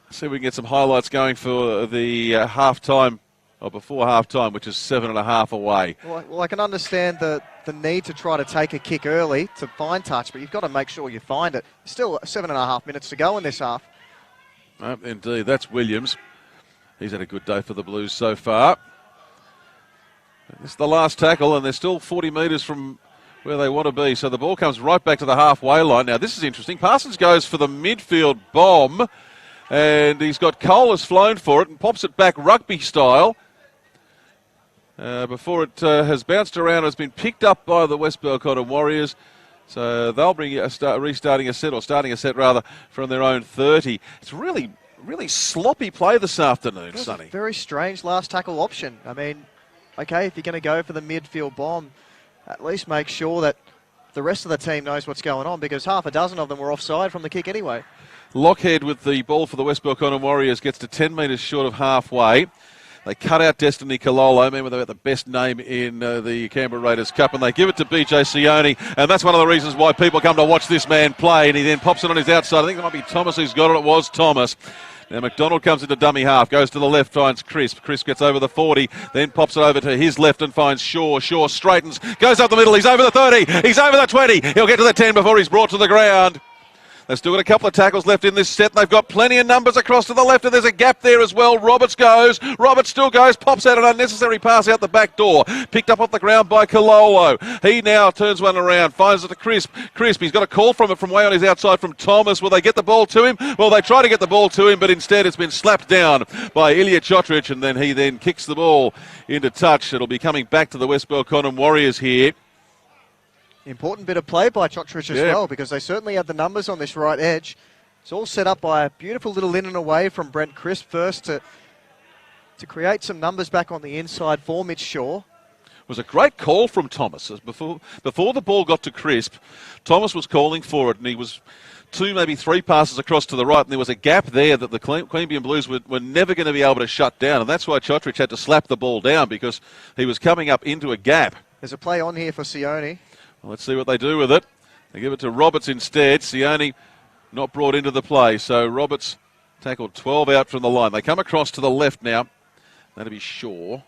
see if we can get some highlights going for the half-time, or before half-time, which is 7.5 away.
Well, I can understand the need to try to take a kick early to find touch, but you've got to make sure you find it. Still 7.5 minutes to go in this half.
Indeed, that's Williams. He's had a good day for the Blues so far. This is the last tackle, and they're still 40 metres from where they want to be. So the ball comes right back to the halfway line. Now, this is interesting. Parsons goes for the midfield bomb, and he's got Cole has flown for it and pops it back rugby style. Before it has bounced around, has been picked up by the West Belconnen Warriors, So they'll bring restarting a set, or starting a set rather, from their own 30. It's really sloppy play this afternoon, Sonny.
Very strange last tackle option. I mean, okay, if you're going to go for the midfield bomb, at least make sure that the rest of the team knows what's going on, because half a dozen of them were offside from the kick anyway.
Lockhead with the ball for the West Belconnen Warriors gets to 10 metres short of halfway. They cut out Destiny Kalolo, they've got the best name in the Canberra Raiders Cup, and they give it to BJ Sione, and that's one of the reasons why people come to watch this man play, and he then pops it on his outside. I think it might be Thomas who's got it. It was Thomas. Now McDonald comes into dummy half, goes to the left, finds Crisp. Crisp gets over the 40, then pops it over to his left and finds Shaw. Shaw straightens, goes up the middle, he's over the 30, he's over the 20. He'll get to the 10 before he's brought to the ground. They've still got a couple of tackles left in this set. They've got plenty of numbers across to the left, and there's a gap there as well. Roberts goes. Roberts still goes. Pops out an unnecessary pass out the back door. Picked up off the ground by Kalolo. He now turns one around. Finds it to Crisp. Crisp, he's got a call from it from way on his outside from Thomas. Will they get the ball to him? Well, they try to get the ball to him, but instead it's been slapped down by Ilya Chotrich, and then he then kicks the ball into touch. It'll be coming back to the West Belconnen Warriors here.
Important bit of play by Chotrich as well, because they certainly had the numbers on this right edge. It's all set up by a beautiful little in and away from Brent Crisp first to create some numbers back on the inside for Mitch Shaw.
It was a great call from Thomas. Before the ball got to Crisp, Thomas was calling for it, and he was 2, maybe 3 passes across to the right, and there was a gap there that the Queanbeyan Blues were never going to be able to shut down, and that's why Chotrich had to slap the ball down, because he was coming up into a gap.
There's a play on here for Sione.
Well, let's see what they do with it. They give it to Roberts instead. Sione not brought into the play, so Roberts tackled 12 out from the line. They come across to the left now. That'll be Shaw.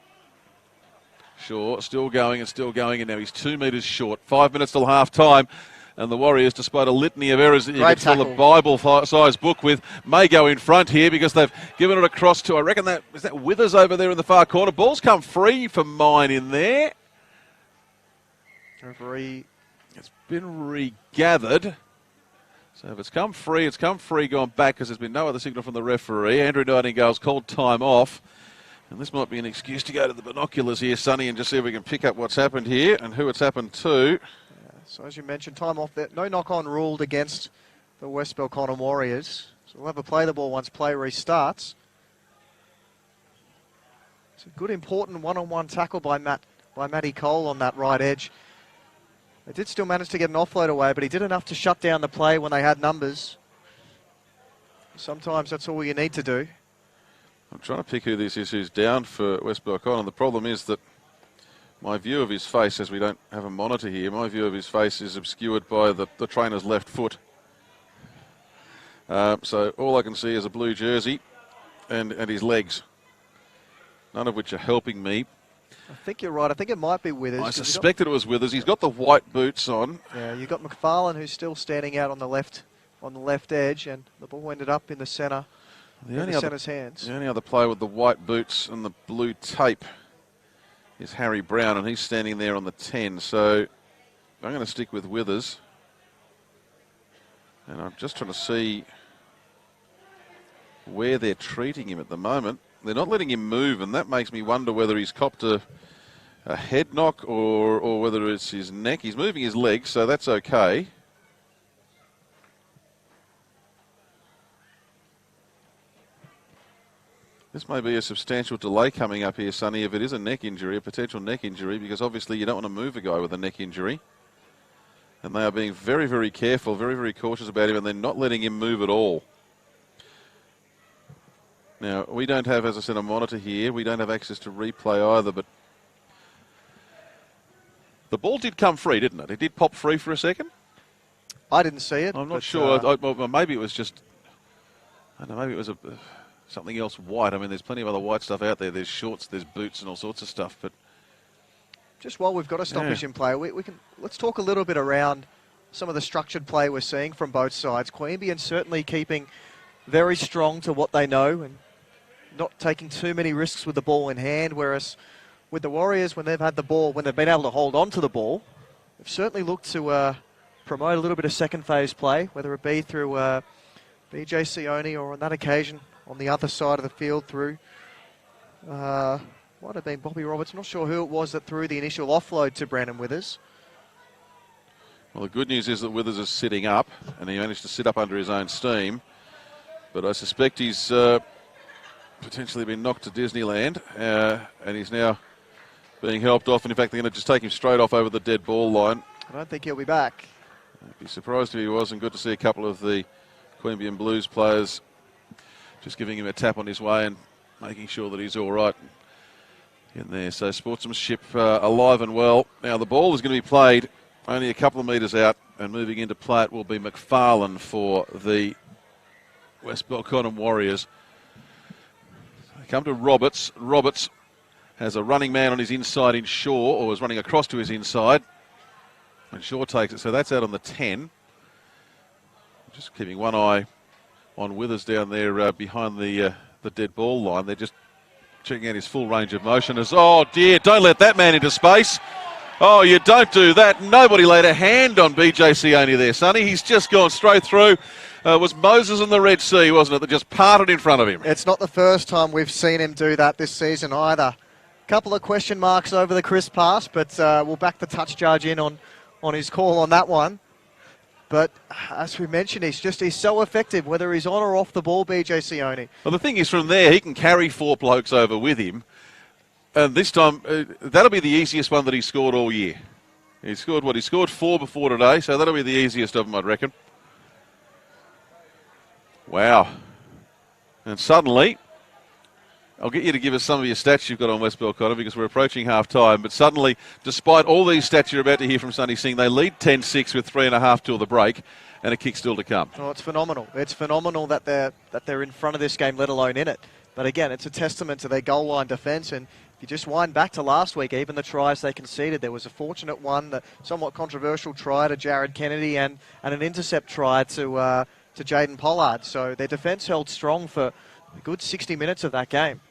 Shaw still going, and now he's 2 metres short. 5 minutes till half time. And the Warriors, despite a litany of errors that you could fill a Bible-sized book with, may go in front here because they've given it across to, I reckon that Withers over there in the far corner. Ball's come free for mine in there.
Referee.
It's been regathered. So if it's come free, gone back, because there's been no other signal from the referee. Andrew Nightingale's called time off. And this might be an excuse to go to the binoculars here, Sonny, and just see if we can pick up what's happened here and who it's happened to.
So as you mentioned, time off there. No knock-on ruled against the West Belconnen Warriors. So we'll have a play the ball once play restarts. It's a good, important one-on-one tackle by Matty Cole on that right edge. They did still manage to get an offload away, but he did enough to shut down the play when they had numbers. Sometimes that's all you need to do.
I'm trying to pick who this is who's down for West Belconnen. The problem is that my view of his face, as we don't have a monitor here, my view of his face is obscured by the trainer's left foot. So all I can see is a blue jersey and his legs, none of which are helping me.
I think you're right. I think it might be Withers.
I suspected it was Withers. He's got the white boots on.
Yeah, you've got McFarlane, who's still standing out on the left edge, and the ball ended up in the centre. The centre's hands.
The only other player with the white boots and the blue tape is Harry Brown, and he's standing there on the 10. So I'm going to stick with Withers. And I'm just trying to see where they're treating him at the moment. They're not letting him move, and that makes me wonder whether he's copped a head knock or whether it's his neck. He's moving his legs, so that's okay. This may be a substantial delay coming up here, Sonny, if it is a neck injury, a potential neck injury, because obviously you don't want to move a guy with a neck injury. And they are being very, very careful, very, very cautious about him, and they're not letting him move at all. Now, we don't have, as I said, a monitor here. We don't have access to replay either, but the ball did come free, didn't it? It did pop free for a second.
I didn't see it.
I'm not sure. Well, maybe it was just, I don't know, maybe it was something else white. I mean, there's plenty of other white stuff out there. There's shorts, there's boots and all sorts of stuff. But
just while we've got a stoppage in play, let's talk a little bit around some of the structured play we're seeing from both sides. Queanbeyan certainly keeping very strong to what they know and not taking too many risks with the ball in hand, whereas with the Warriors, when they've had the ball, when they've been able to hold on to the ball, they've certainly looked to promote a little bit of second phase play, whether it be through BJ Sione or on that occasion on the other side of the field through, might have been Bobby Roberts. I'm not sure who it was that threw the initial offload to Brandon Withers.
Well, the good news is that Withers is sitting up, and he managed to sit up under his own steam. But I suspect he's potentially been knocked to Disneyland, and he's now being helped off. And in fact, they're going to just take him straight off over the dead ball line.
I don't think he'll be back.
I'd be surprised if he wasn't. Good to see a couple of the Queanbeyan Blues players just giving him a tap on his way and making sure that he's all right in there. So sportsmanship alive and well. Now the ball is going to be played only a couple of metres out, and moving into play it will be McFarlane for the West Belconnen Warriors. They come to Roberts. Roberts has a running man on his inside in Shaw, or is running across to his inside. And Shaw takes it, so that's out on the 10. Just keeping one eye on Withers down there behind the dead ball line. They're just checking out his full range of motion. As, oh dear, don't let that man into space. Oh, you don't do that. Nobody laid a hand on BJ Sione there, Sonny. He's just gone straight through. It was Moses in the Red Sea, wasn't it, that just parted in front of him?
It's not the first time we've seen him do that this season either. Couple of question marks over the crisp pass, but we'll back the touch judge in on his call on that one. But as we mentioned, he's so effective, whether he's on or off the ball, BJ Sione.
Well, the thing is, from there, he can carry 4 blokes over with him. And this time, that'll be the easiest one that he scored all year. He scored 4 before today, so that'll be the easiest of them, I'd reckon. Wow. And suddenly, I'll get you to give us some of your stats you've got on West Belconnen, because we're approaching half-time. But suddenly, despite all these stats you're about to hear from Sonny Singh, they lead 10-6 with 3.5 till the break, and a kick still to come.
Oh, it's phenomenal. It's phenomenal that they're in front of this game, let alone in it. But again, it's a testament to their goal line defence. And if you just wind back to last week, even the tries they conceded, there was a fortunate one, the somewhat controversial try to Jared Kennedy, and an intercept try to Jaden Pollard. So their defence held strong for a good 60 minutes of that game.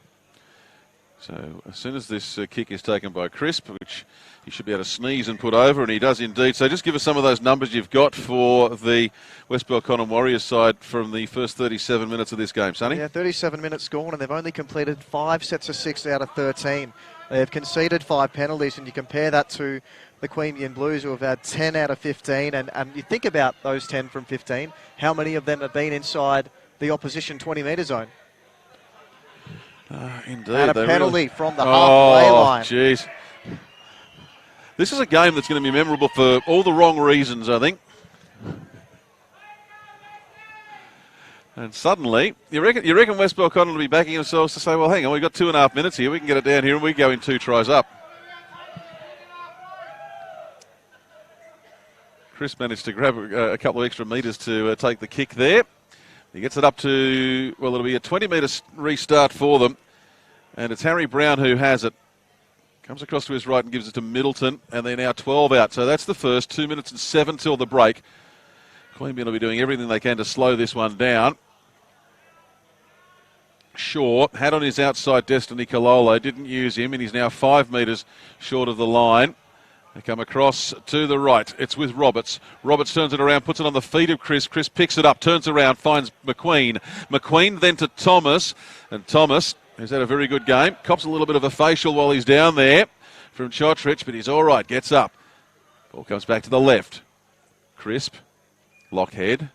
So as soon as this kick is taken by Crisp, which he should be able to sneeze and put over, and he does indeed. So just give us some of those numbers you've got for the West Belconnen Warriors side from the first 37 minutes of this game, Sonny.
Yeah, 37 minutes gone, and they've only completed 5 sets of 6 out of 13. They have conceded 5 penalties, and you compare that to the Queanbeyan Blues, who have had 10 out of 15, and you think about those 10 from 15, how many of them have been inside the opposition 20-metre zone?
Indeed.
And a penalty from the halfway line.
Jeez. This is a game that's going to be memorable for all the wrong reasons, I think. And suddenly, you reckon West Belconnen will be backing themselves to say, well, hang on, we've got 2.5 minutes here. We can get it down here, and we go in 2 tries up. Chris managed to grab a couple of extra metres to take the kick there. He gets it up to, well, it'll be a 20-metre restart for them. And it's Harry Brown who has it. Comes across to his right and gives it to Middleton. And they're now 12 out. So that's the first. 2 minutes and 7 till the break. Queanbeyan will be doing everything they can to slow this one down. Shaw had on his outside Destiny Kalolo. Didn't use him, and he's now 5 metres short of the line. They come across to the right. It's with Roberts. Roberts turns it around, puts it on the feet of Chris. Chris picks it up, turns around, finds McQueen. McQueen then to Thomas. And Thomas, who's had a very good game, cops a little bit of a facial while he's down there from Chotrich, but he's all right, gets up. Ball comes back to the left. Crisp. Lockhead.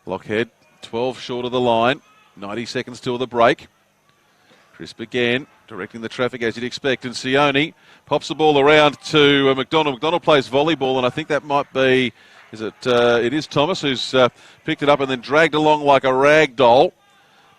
Lockhead, 12 short of the line. 90 seconds till the break. Crisp again, directing the traffic as you'd expect. And Sione pops the ball around to McDonald. McDonald plays volleyball, and I think that might be, it is Thomas who's picked it up and then dragged along like a rag doll.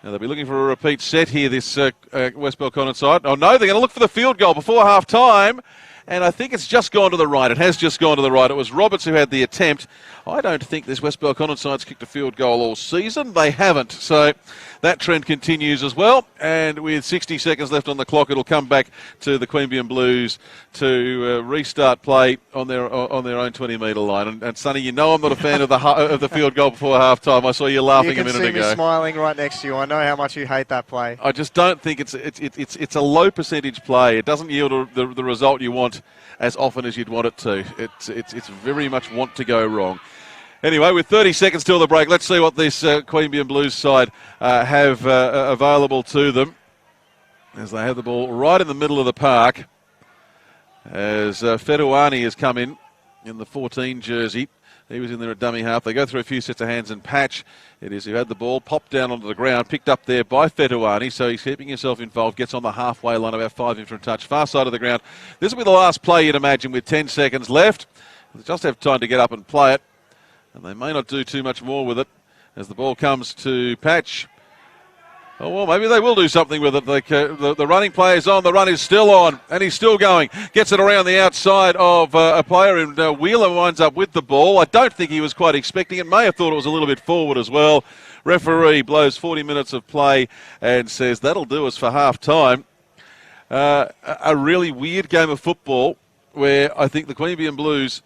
Now they'll be looking for a repeat set here, this West Belconnen side. Oh no, they're going to look for the field goal before half time. And I think it's just gone to the right. It has just gone to the right. It was Roberts who had the attempt. I don't think this West Belconnen side's kicked a field goal all season. They haven't. So that trend continues as well. And with 60 seconds left on the clock, it'll come back to the Queanbeyan Blues to restart play on their own 20-metre line. And Sonny, you know I'm not a fan of the field goal before half-time. I saw you laughing a minute ago.
You can see me smiling right next to you. I know how much you hate that play.
I just don't think it's a low percentage play. It doesn't yield the result you want as often as you'd want it to. It's very much want to go wrong. Anyway, with 30 seconds till the break, let's see what this Queanbeyan Blues side have available to them as they have the ball right in the middle of the park as Feduani has come in the 14 jersey. He was in there at dummy half. They go through a few sets of hands, and Patch, it is, who had the ball, popped down onto the ground, picked up there by Fetuani, so he's keeping himself involved, gets on the halfway line, about 5 in from touch, far side of the ground. This will be the last play, you'd imagine, with 10 seconds left. They just have time to get up and play it, and they may not do too much more with it as the ball comes to Patch. Oh, well, maybe they will do something with it. The running play is on. The run is still on, and he's still going. Gets it around the outside of a player, and Wheeler winds up with the ball. I don't think he was quite expecting it. May have thought it was a little bit forward as well. Referee blows 40 minutes of play and says that'll do us for half-time. A really weird game of football where I think the Queanbeyan Blues...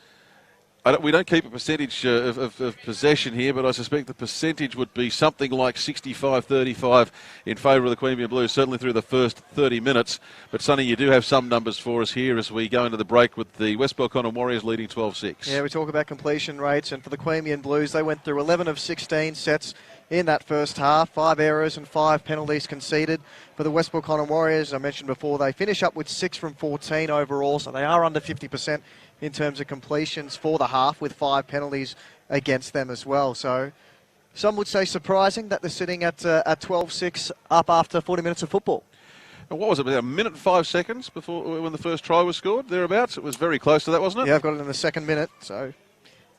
we don't keep a percentage of possession here, but I suspect the percentage would be something like 65-35 in favour of the Queanbeyan Blues, certainly through the first 30 minutes. But, Sonny, you do have some numbers for us here as we go into the break with the West Belconnen Warriors leading 12-6.
Yeah, we talk about completion rates, and for the Queanbeyan Blues, they went through 11 of 16 sets in that first half, 5 errors and 5 penalties conceded. For the West Belconnen Warriors, I mentioned before, they finish up with 6 from 14 overall, so they are under 50% in terms of completions for the half, with 5 penalties against them as well. So some would say surprising that they're sitting at 12-6 up after 40 minutes of football.
And what was it, about a minute and 5 seconds before when the first try was scored, thereabouts? It was very close to that, wasn't it?
Yeah, I've got it in the second minute, so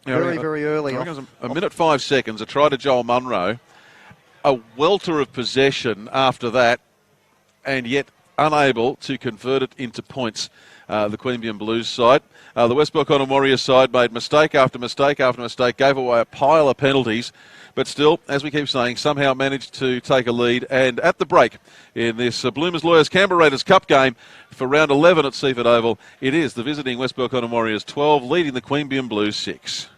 very early.
A minute 5 seconds, a try to Joel Munro, a welter of possession after that, and yet unable to convert it into points. The Queanbeyan Blues side. The West Belconnen Warriors side made mistake after mistake after mistake, gave away a pile of penalties, but still, as we keep saying, somehow managed to take a lead. And at the break in this Bloomers Lawyers Canberra Raiders Cup game for round 11 at Seaford Oval, it is the visiting West Belconnen Warriors 12 leading the Queanbeyan Blues 6.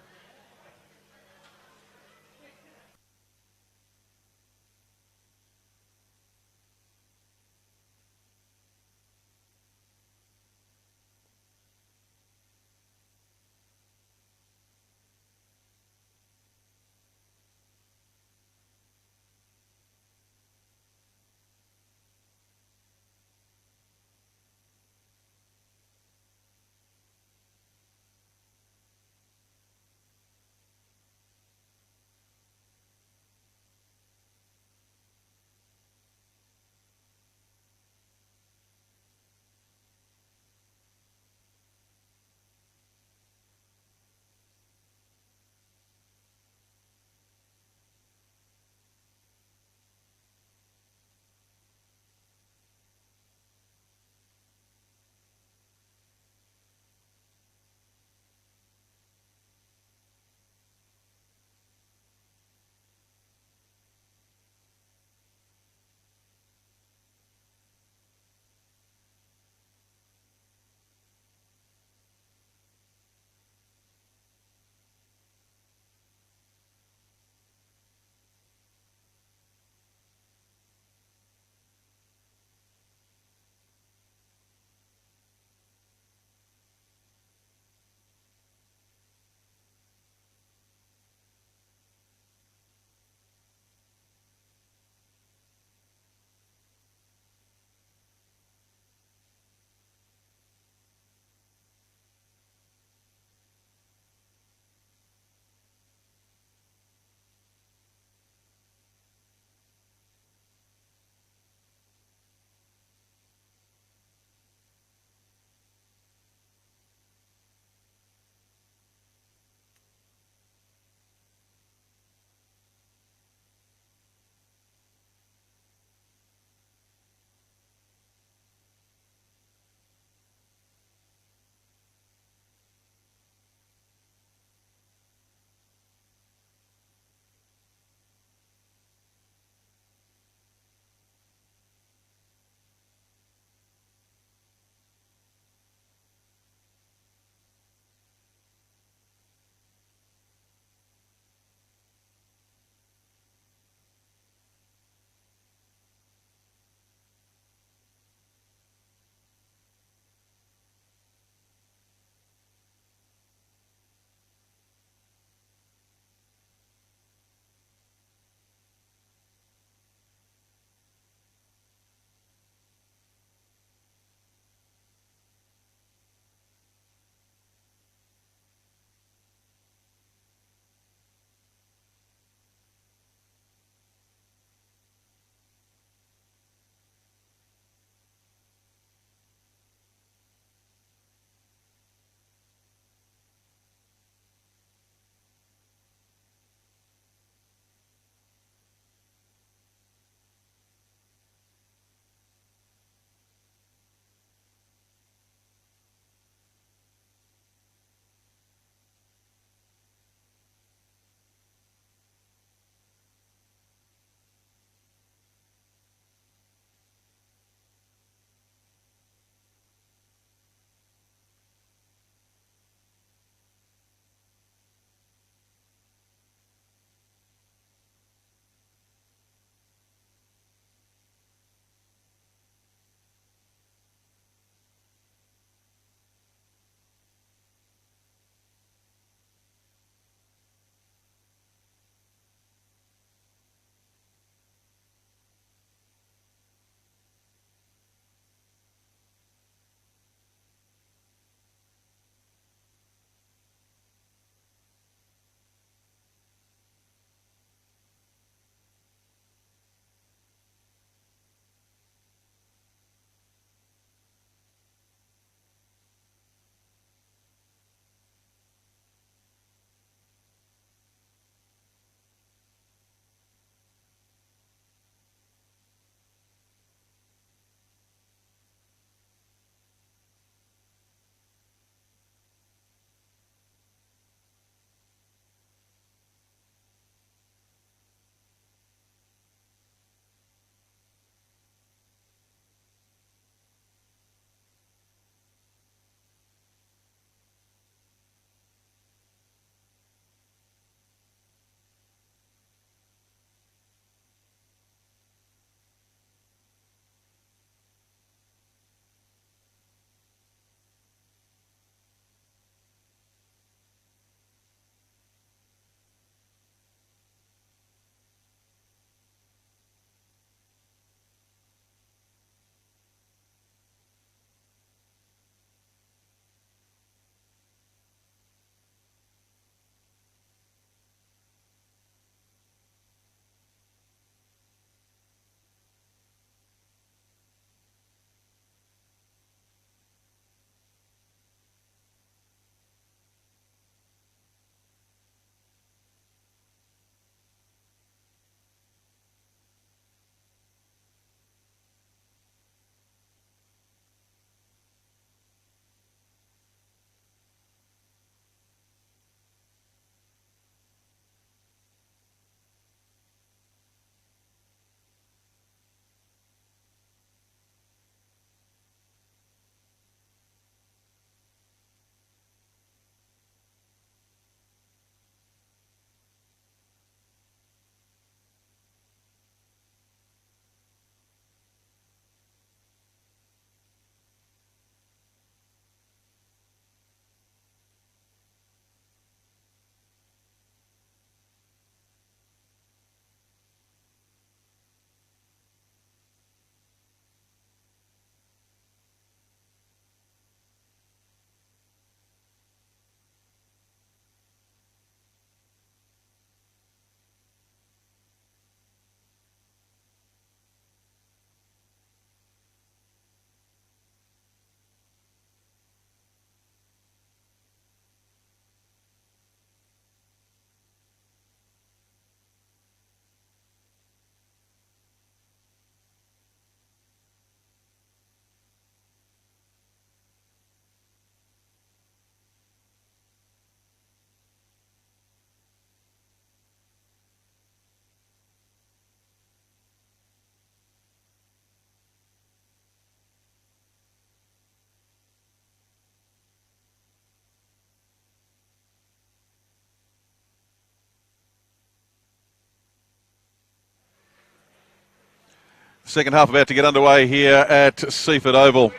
Second half about to get underway here at Seaford Oval,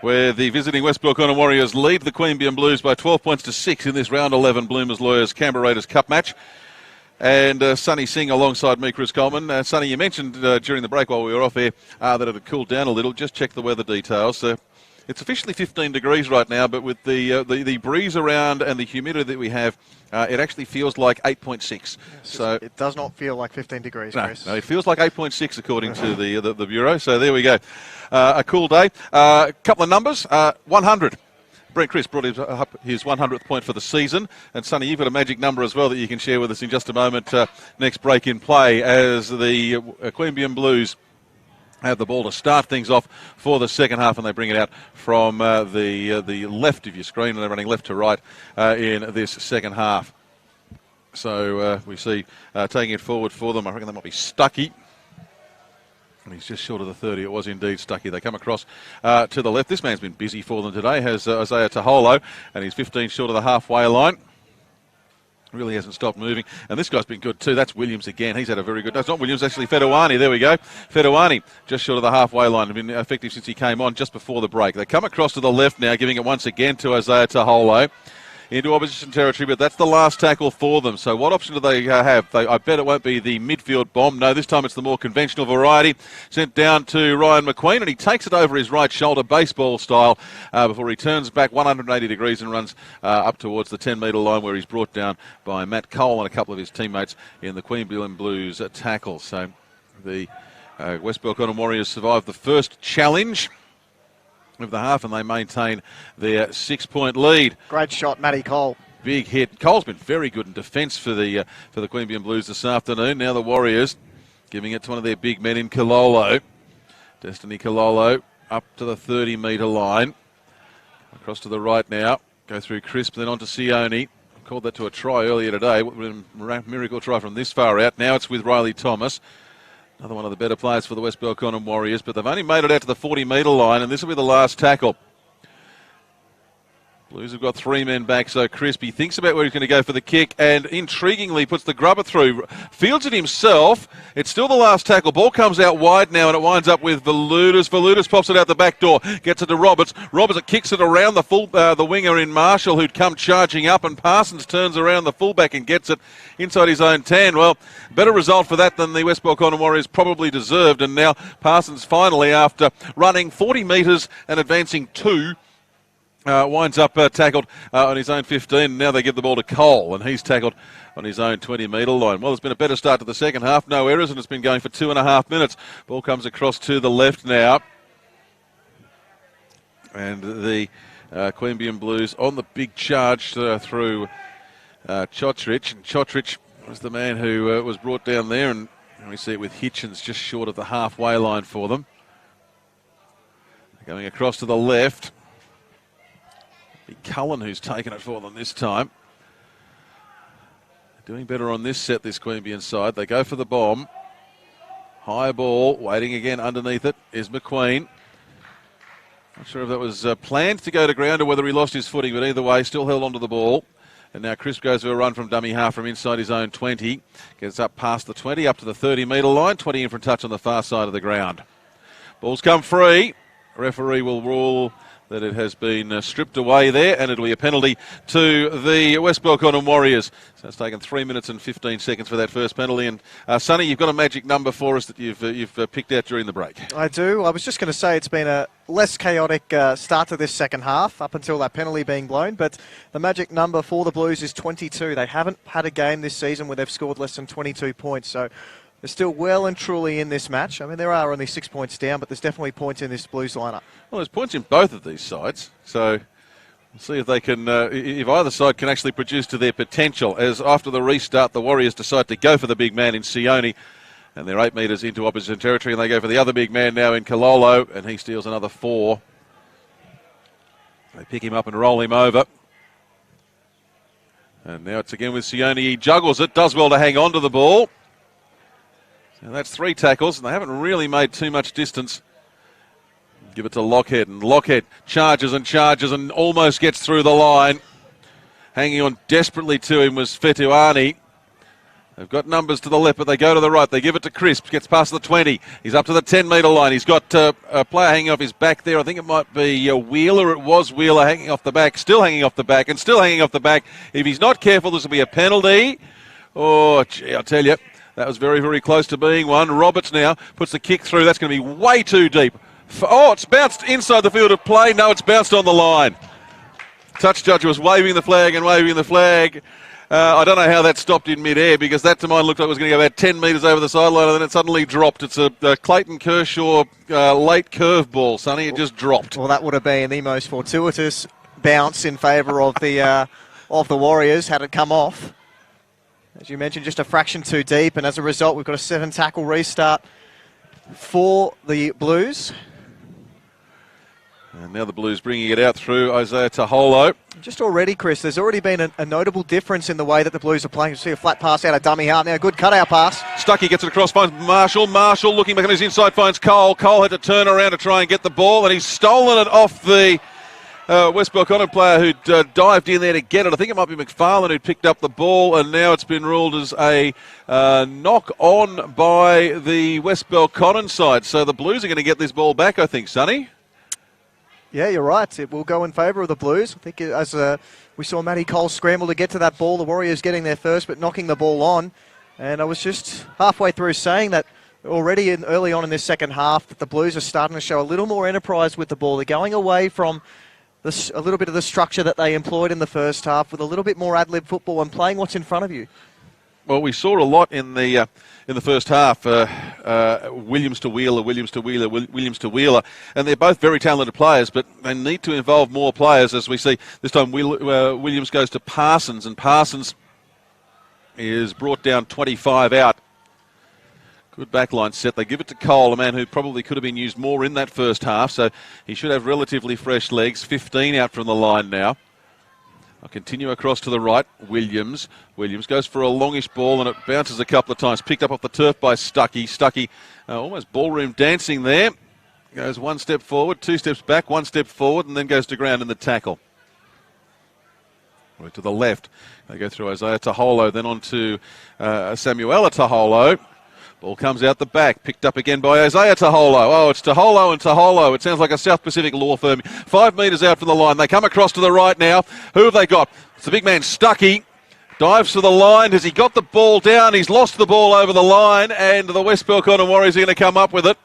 where the visiting West Belconnen Warriors lead the Queanbeyan Blues by 12 points to 6 in this round 11 Bloomers Lawyers Canberra Raiders Cup match. And Sonny Singh alongside me, Chris Coleman. Sonny, you mentioned during the break while we were off air that it had cooled down a little. Just check the weather details. It's officially 15 degrees right now, but with the breeze around and the humidity that we have, it actually feels like 8.6. So
it does not feel like 15 degrees, Chris.
No, it feels like 8.6 according to the Bureau. So there we go. A cool day. A couple of numbers. 100. Brent Chris brought his 100th point for the season. And Sonny, you've got a magic number as well that you can share with us in just a moment. Next break in play as the Queanbeyan Blues have the ball to start things off for the second half, and they bring it out from the left of your screen, and they're running left to right in this second half. So we see taking it forward for them. I reckon that might be Stuckey. And he's just short of the 30. It was indeed Stuckey. They come across to the left. This man's been busy for them today, has Isaiah Taholo, and he's 15 short of the halfway line. Really hasn't stopped moving. And this guy's been good too. That's Williams again. He's had a very good... No, it's not Williams, actually Fedawani. There we go. Fedawani, just short of the halfway line. Been effective since he came on just before the break. They come across to the left now, giving it once again to Isaiah Taholo into opposition territory, but that's the last tackle for them. So what option do they have? I bet it won't be the midfield bomb. No, this time it's the more conventional variety. Sent down to Ryan McQueen, and he takes it over his right shoulder, baseball style, before he turns back 180 degrees and runs up towards the 10-metre line, where he's brought down by Matt Cole and a couple of his teammates in the Queanbeyan Blues tackle. So the West Belconnen Warriors survived the first challenge of the half, and they maintain their 6-point lead.
Great shot, Matty Cole.
Big hit. Cole's been very good in defence for the Queanbeyan Blues this afternoon. Now the Warriors giving it to one of their big men in Kololo. Destiny Kololo up to the 30-metre line. Across to the right now. Go through Crisp, then on to Sione. Called that to a try earlier today. Miracle try from this far out. Now it's with Riley Thomas. Another one of the better players for the West Belconnen Warriors, but they've only made it out to the 40-metre line, and this will be the last tackle. Blues have got 3 men back, so Crispy thinks about where he's going to go for the kick, and intriguingly puts the grubber through. Fields it himself. It's still the last tackle. Ball comes out wide now, and it winds up with Valutis. Valutis pops it out the back door, gets it to Roberts. Roberts kicks it around the winger in Marshall, who'd come charging up, and Parsons turns around the fullback and gets it inside his own 10. Well, better result for that than the West Belconnen Warriors probably deserved, and now Parsons finally, after running 40 metres and advancing 2, winds up tackled on his own 15. Now they give the ball to Cole, and he's tackled on his own 20-metre line. Well, it's been a better start to the second half. No errors, and it's been going for 2.5 minutes. Ball comes across to the left now. And the Queanbeyan Blues on the big charge through Chotrich. And Chotrich was the man who was brought down there, and we see it with Hitchens just short of the halfway line for them. Going across to the left. Cullen who's taken it for them this time. Doing better on this set, this Queanbeyan side. They go for the bomb. High ball, waiting again underneath it is McQueen. Not sure if that was planned to go to ground or whether he lost his footing, but either way, still held onto the ball. And now Crisp goes for a run from dummy half from inside his own 20. Gets up past the 20, up to the 30-metre line. 20 in for a touch on the far side of the ground. Ball's come free. Referee will rule that it has been stripped away there, and it'll be a penalty to the West Belconnen Warriors. So it's taken 3 minutes and 15 seconds for that first penalty. And Sonny, you've got a magic number for us that you've picked out during the break.
I do. I was just going to say it's been a less chaotic start to this second half up until that penalty being blown, but the magic number for the Blues is 22. They haven't had a game this season where they've scored less than 22 points, so they're still well and truly in this match. I mean, there are only 6 points down, but there's definitely points in this Blues lineup.
Well, there's points in both of these sides, so we'll see if they can, if either side can actually produce to their potential. As after the restart, the Warriors decide to go for the big man in Sione, and they're 8 metres into opposition territory, and they go for the other big man now in Kololo, and he steals another 4. They pick him up and roll him over. And now it's again with Sione. He juggles it, does well to hang on to the ball. And that's 3 tackles, and they haven't really made too much distance. Give it to Lockhead, and Lockhead charges and almost gets through the line. Hanging on desperately to him was Fedawani. They've got numbers to the left, but they go to the right. They give it to Crisp. Gets past the 20. He's up to the 10-metre line. He's got a player hanging off his back there. I think it might be Wheeler. It was Wheeler hanging off the back. Still hanging off the back and still hanging off the back. If he's not careful, this will be a penalty. Oh, gee, I tell you, that was very, very close to being one. Roberts now puts the kick through. That's going to be way too deep. Oh, it's bounced inside the field of play. No, it's bounced on the line. Touch judge was waving the flag and waving the flag. I don't know how that stopped in mid-air, because that to mine looked like it was going to go about 10 metres over the sideline, and then it suddenly dropped. It's a Clayton Kershaw late curveball, Sonny. It just dropped.
Well, that would have been the most fortuitous bounce in favour of the Warriors had it come off. As you mentioned, just a fraction too deep, and as a result, we've got a 7-tackle restart for the Blues.
And now the Blues bringing it out through Isaiah Taholo.
Just already, Chris, there's already been a notable difference in the way that the Blues are playing. You see a flat pass out of dummy half. Now, good cut-out pass.
Stuckey gets it across, finds Marshall. Marshall looking back on his inside, finds Cole. Cole had to turn around to try and get the ball, and he's stolen it off the West Belconnen player who dived in there to get it. I think it might be McFarlane who picked up the ball, and now it's been ruled as a knock on by the West Belconnen side. So the Blues are going to get this ball back, I think, Sonny.
Yeah, you're right. It will go in favour of the Blues. I think as we saw Matty Cole scramble to get to that ball, the Warriors getting there first but knocking the ball on. And I was just halfway through saying that already early on in this second half that the Blues are starting to show a little more enterprise with the ball. They're going away from a little bit of the structure that they employed in the first half with a little bit more ad-lib football and playing what's in front of you.
Well, we saw a lot in the first half. Williams to Wheeler, Williams to Wheeler, Williams to Wheeler, and they're both very talented players. But they need to involve more players, as we see this time. Williams goes to Parsons, and Parsons is brought down 25 out. Good backline set. They give it to Cole, a man who probably could have been used more in that first half. So he should have relatively fresh legs. 15 out from the line now. I'll continue across to the right. Williams goes for a longish ball, and it bounces a couple of times. Picked up off the turf by Stuckey. Stuckey almost ballroom dancing there. Goes one step forward, 2 steps back, 1 step forward, and then goes to ground in the tackle. Right to the left. They go through Isaiah Taholo, then on to Samuela Taholo. Ball comes out the back, picked up again by Isaiah Taholo. Oh, it's Taholo and Taholo. It sounds like a South Pacific law firm. 5 metres out from the line. They come across to the right now. Who have they got? It's the big man Stuckey. Dives to the line. Has he got the ball down? He's lost the ball over the line, and the West Belconnen Warriors are going to come up with it.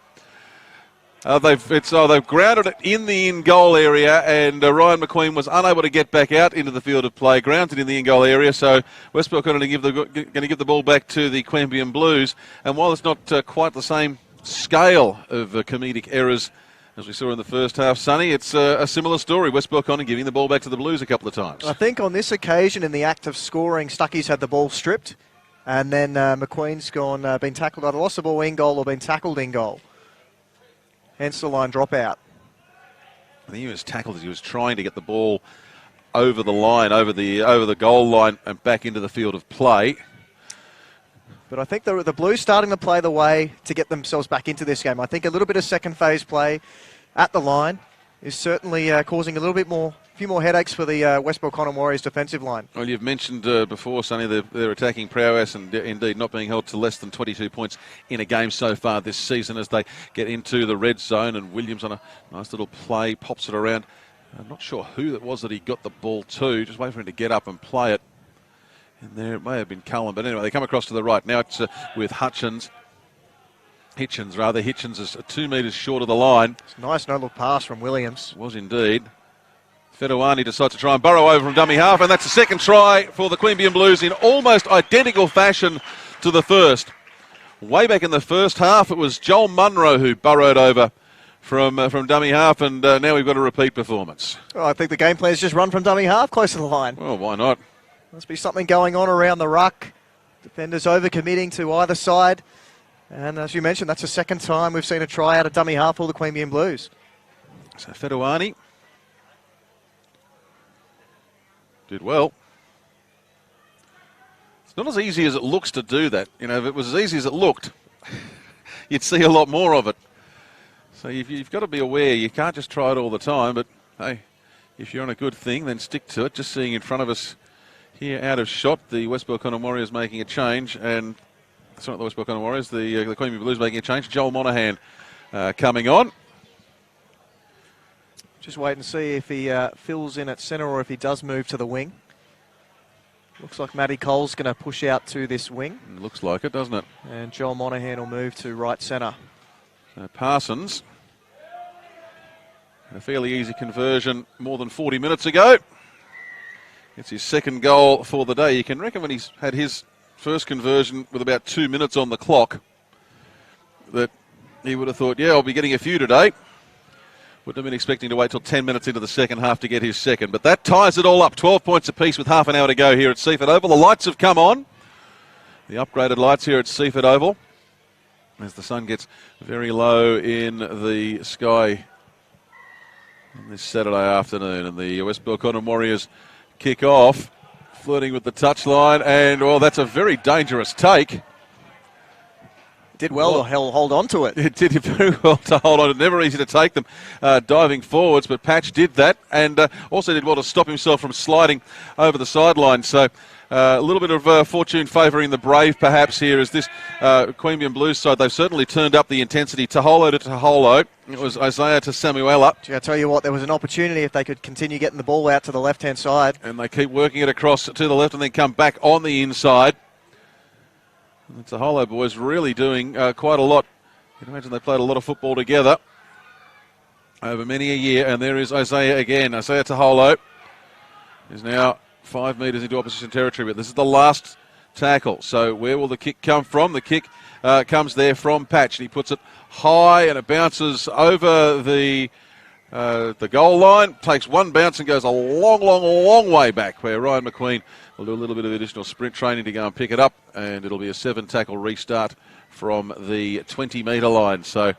They've grounded it in the in-goal area, and Ryan McQueen was unable to get back out into the field of play. Grounded in the in-goal area, so West Belconnen are going to give the ball back to the Queanbeyan Blues. And while it's not quite the same scale of comedic errors as we saw in the first half, Sonny, it's a similar story. West Belconnen giving the ball back to the Blues a couple of times.
I think on this occasion, in the act of scoring, Stuckey's had the ball stripped, and then McQueen's been tackled, either lost the ball in goal or been tackled in goal. Hence the line dropout.
I think he was tackled as he was trying to get the ball over the line, over the goal line, and back into the field of play.
But I think the Blues starting to play the way to get themselves back into this game. I think a little bit of second phase play at the line is certainly causing a few more headaches for the West Belconnen Warriors defensive line.
Well, you've mentioned before, Sonny, their attacking prowess and indeed not being held to less than 22 points in a game so far this season as they get into the red zone, and Williams on a nice little play pops it around. I'm not sure who it was that he got the ball to. Just wait for him to get up and play it. And there it may have been Cullen, but anyway, they come across to the right. Now it's with Hitchens is 2 metres short of the line.
It's a nice no-look pass from Williams.
Was indeed. Fedawani decides to try and burrow over from dummy half, and that's a second try for the Queanbeyan Blues in almost identical fashion to the first. Way back in the first half, it was Joel Munro who burrowed over from dummy half, and now we've got a repeat performance.
Oh, I think the game plan is just run from dummy half close to the line.
Well, why not?
Must be something going on around the ruck. Defenders over-committing to either side. And as you mentioned, that's the second time we've seen a try out of dummy half for the Queanbeyan Blues.
So Fedawani did well. It's not as easy as it looks to do that. You know, if it was as easy as it looked, you'd see a lot more of it. So you've got to be aware. You can't just try it all the time. But, hey, if you're on a good thing, then stick to it. Just seeing in front of us here out of shot. The West Belconnen Warriors making a change, and it's not the West Belconnen Warriors, the Queanbeyan Blues making a change. Joel Monaghan coming on.
Just wait and see if he fills in at centre or if he does move to the wing. Looks like Matty Cole's going to push out to this wing.
Looks like it, doesn't it?
And Joel Monaghan will move to right centre.
Parsons, a fairly easy conversion more than 40 minutes ago. It's his second goal for the day. You can reckon when he's had his first conversion with about 2 minutes on the clock that he would have thought, yeah, I'll be getting a few today. Wouldn't have been expecting to wait till 10 minutes into the second half to get his second. But that ties it all up. 12 points apiece with half an hour to go here at Seaford Oval. The lights have come on. The upgraded lights here at Seaford Oval. As the sun gets very low in the sky on this Saturday afternoon. And the West Belconnen Warriors kick off, flirting with the touchline. And, well, that's a very dangerous take.
Did well to hold on to it.
It did very well to hold on. It's never easy to take them diving forwards, but Patch did that and also did well to stop himself from sliding over the sideline. So a little bit of fortune favouring the Brave perhaps here as this Queanbeyan Blues side. They've certainly turned up the intensity. Taholo to Taholo. It was Isaiah to Samuela.
Gee, I tell you what, there was an opportunity if they could continue getting the ball out to the left-hand side.
And they keep working it across to the left and then come back on the inside. The Taholo boys really doing quite a lot. You can imagine they played a lot of football together over many a year. And there is Isaiah again. Isaiah Taholo is now 5 metres into opposition territory. But this is the last tackle. So where will the kick come from? The kick comes there from Patch. And he puts it high and it bounces over the goal line. Takes one bounce and goes a long, long, long way back where Ryan McQueen will do a little bit of additional sprint training to go and pick it up, and it'll be a 7-tackle restart from the 20-metre line. So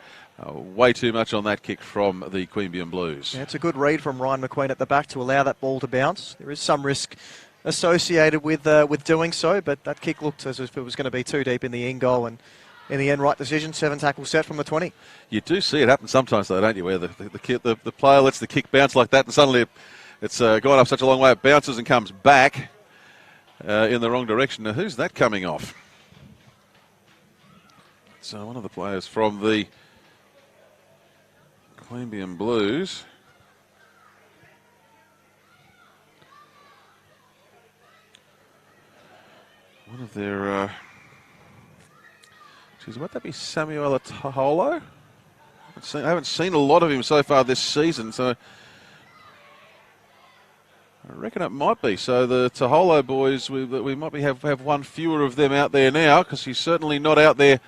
way too much on that kick from the Queanbeyan Blues.
Yeah, it's a good read from Ryan McQueen at the back to allow that ball to bounce. There is some risk associated with doing so, but that kick looked as if it was going to be too deep in the in goal, and in the end, right decision, 7-tackle set from the 20.
You do see it happen sometimes, though, don't you, where the player lets the kick bounce like that, and suddenly it's gone up such a long way, it bounces and comes back in the wrong direction. Now, who's that coming off? So one of the players from the Queanbeyan Blues. One of their... Geez, might that be Samuela Taholo? I haven't seen a lot of him so far this season, so I reckon it might be. So the Taholo boys, we might have one fewer of them out there now, because he's certainly not out there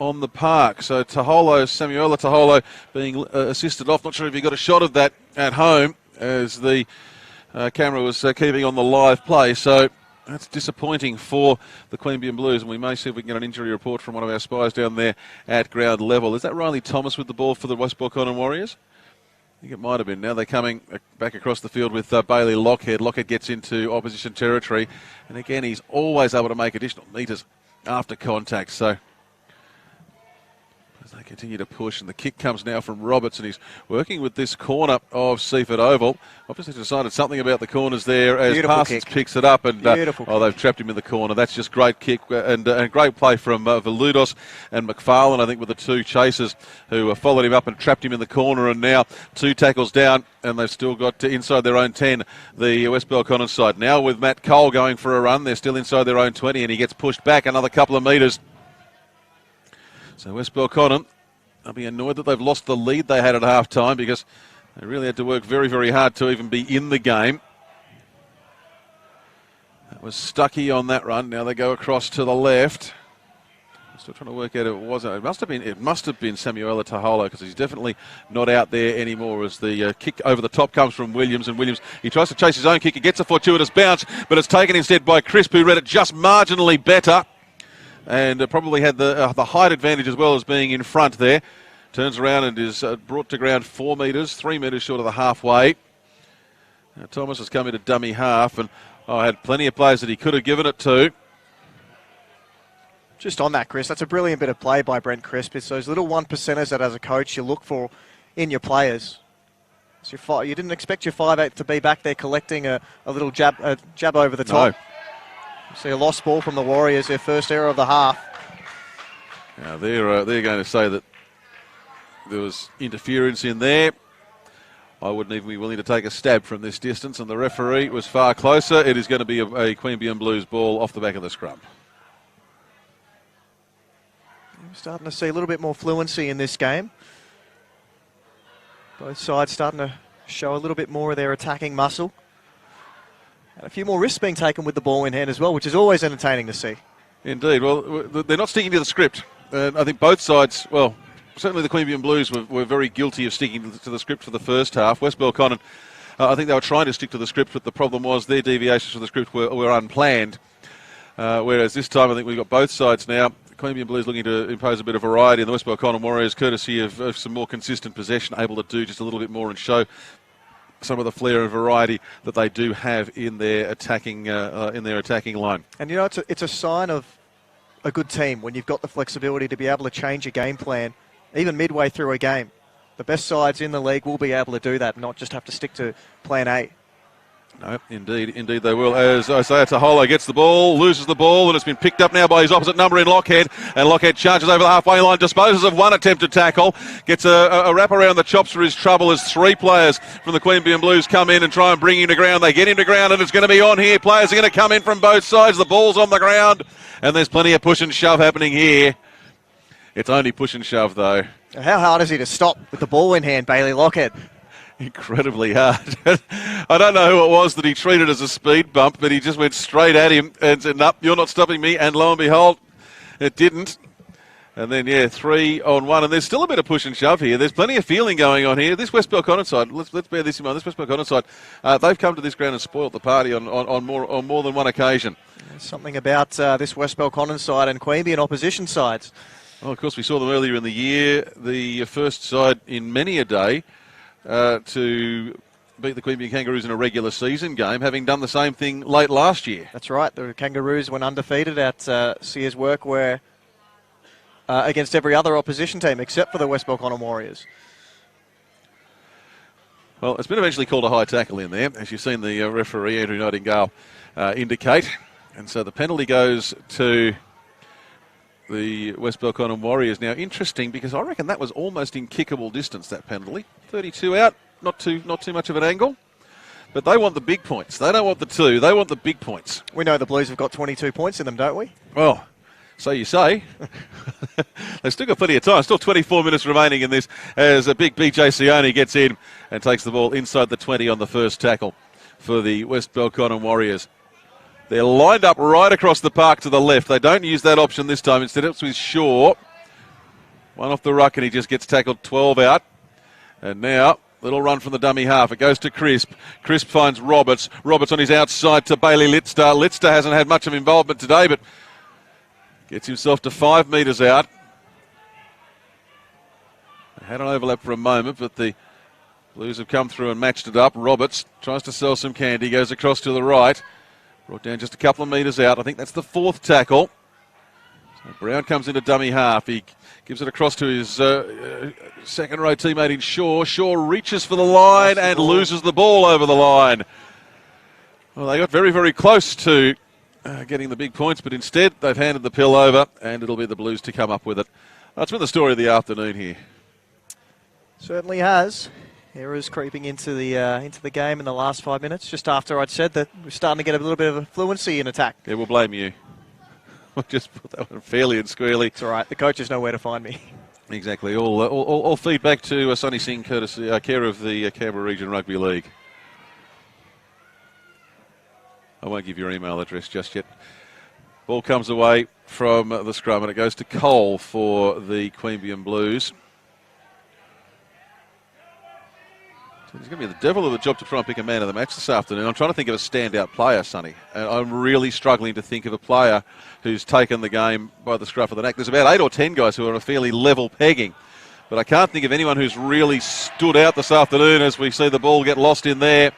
on the park. So Taholo, Samuela Taholo being assisted off. Not sure if you got a shot of that at home as the camera was keeping on the live play. So that's disappointing for the Queanbeyan Blues, and we may see if we can get an injury report from one of our spies down there at ground level. Is that Riley Thomas with the ball for the West Belconnen Warriors? I think it might have been. Now they're coming back across the field with Bailey Lockhead. Lockhead gets into opposition territory, and again, he's always able to make additional metres after contact. So as they continue to push, and the kick comes now from Roberts, and he's working with this corner of Seaford Oval. Obviously decided something about the corners there as
Beautiful
Parsons
kick.
picks it up, and
Beautiful
they've trapped him in the corner. That's just great kick and great play from Valudos and McFarlane, I think, were the two chasers who followed him up and trapped him in the corner, and now 2 tackles down, and they've still got to inside their own 10, the West Belconnen side. Now with Matt Cole going for a run, they're still inside their own 20, and he gets pushed back another couple of metres. So West Belconnen, I'll be annoyed that they've lost the lead they had at half-time, because they really had to work very, very hard to even be in the game. That was Stuckey on that run. Now they go across to the left. I'm still trying to work out who it was. It must have been Samuela Taholo, because he's definitely not out there anymore as the kick over the top comes from Williams. And Williams, he tries to chase his own kick. He gets a fortuitous bounce, but it's taken instead by Crisp, who read it just marginally better. And probably had the height advantage as well as being in front there. Turns around and is brought to ground 4 metres, 3 metres short of the halfway. Now, Thomas has come into dummy half, and had plenty of players that he could have given it to.
Just on that, Chris, that's a brilliant bit of play by Brent Crisp. It's those little 1%ers that as a coach you look for in your players. So you didn't expect your 5'8" to be back there collecting a little jab over the top.
No.
See a lost ball from the Warriors, their first error of the half.
Now they're going to say that there was interference in there. I wouldn't even be willing to take a stab from this distance, and the referee was far closer. It is going to be a Queanbeyan Blues ball off the back of the scrum.
We're starting to see a little bit more fluency in this game. Both sides starting to show a little bit more of their attacking muscle. And a few more risks being taken with the ball in hand as well, which is always entertaining to see.
Indeed. Well, they're not sticking to the script. I think both sides, well, certainly the Queanbeyan Blues were very guilty of sticking to the script for the first half. West Belconnen, I think they were trying to stick to the script, but the problem was their deviations from the script were unplanned. Whereas this time I think we've got both sides now. The Queanbeyan Blues looking to impose a bit of variety, and the West Belconnen Warriors, courtesy of some more consistent possession, able to do just a little bit more and show some of the flair and variety that they do have in their attacking line.
And you know, it's a sign of a good team when you've got the flexibility to be able to change your game plan even midway through a game. The best sides in the league will be able to do that, not just have to stick to plan A.
No, indeed they will. As Isaiah Taholo gets the ball, loses the ball, and it's been picked up now by his opposite number in Lockhead. And Lockhead charges over the halfway line, disposes of one attempted tackle, gets a wrap around the chops for his trouble as three players from the Queanbeyan Blues come in and try and bring him to ground. They get him to ground, and it's going to be on here. Players are going to come in from both sides. The ball's on the ground, and there's plenty of push and shove happening here. It's only push and shove, though.
How hard is he to stop with the ball in hand, Bailey Lockhead?
Incredibly hard. I don't know who it was that he treated as a speed bump, but he just went straight at him and said, "Nope, you're not stopping me." And lo and behold, it didn't. And then, 3-on-1. And there's still a bit of push and shove here. There's plenty of feeling going on here. This West Belconnen side, let's bear this in mind, this West Belconnen side, they've come to this ground and spoilt the party on more than one occasion.
There's something about this West Belconnen side and Queanbeyan opposition sides.
Well, of course, we saw them earlier in the year, the first side in many a day to beat the Queanbeyan Kangaroos in a regular season game, having done the same thing late last year.
That's right. The Kangaroos went undefeated at Sears Workwear against every other opposition team except for the West Belconnen Warriors.
Well, it's been eventually called a high tackle in there, as you've seen the referee, Andrew Nightingale, indicate. And so the penalty goes to the West Belconnen Warriors. Now, interesting, because I reckon that was almost in kickable distance, that penalty. 32 out, not too much of an angle. But they want the big points. They don't want the two. They want the big points.
We know the Blues have got 22 points in them, don't we?
Well, so you say. They've still got plenty of time. Still 24 minutes remaining in this as a big BJ Sione gets in and takes the ball inside the 20 on the first tackle for the West Belconnen Warriors. They're lined up right across the park to the left. They don't use that option this time. Instead, it's with Shaw. One off the ruck, and he just gets tackled 12 out. And now, little run from the dummy half. It goes to Crisp. Crisp finds Roberts. Roberts on his outside to Bailey Litster. Litster hasn't had much of involvement today, but gets himself to 5 metres out. They had an overlap for a moment, but the Blues have come through and matched it up. Roberts tries to sell some candy, goes across to the right. Brought down just a couple of metres out. I think that's the fourth tackle. So Brown comes into dummy half. He gives it across to his second-row teammate in Shaw. Shaw reaches for the line and loses the ball over the line. Well, they got very, very close to getting the big points, but instead they've handed the pill over, and it'll be the Blues to come up with it. That's been the story of the afternoon here.
Certainly has. Errors creeping into the game in the last 5 minutes, just after I'd said that we're starting to get a little bit of a fluency in attack.
Yeah, we'll blame you. We'll just put that one fairly and squarely.
It's all right. The coaches know where to find me.
Exactly. All feedback to Sonny Singh, courtesy care of the Canberra Region Rugby League. I won't give your email address just yet. Ball comes away from the scrum, and it goes to Cole for the Queanbeyan Blues. He's going to be the devil of the job to try and pick a man of the match this afternoon. I'm trying to think of a standout player, Sonny. And I'm really struggling to think of a player who's taken the game by the scruff of the neck. There's about 8 or 10 guys who are a fairly level pegging. But I can't think of anyone who's really stood out this afternoon as we see the ball get lost in there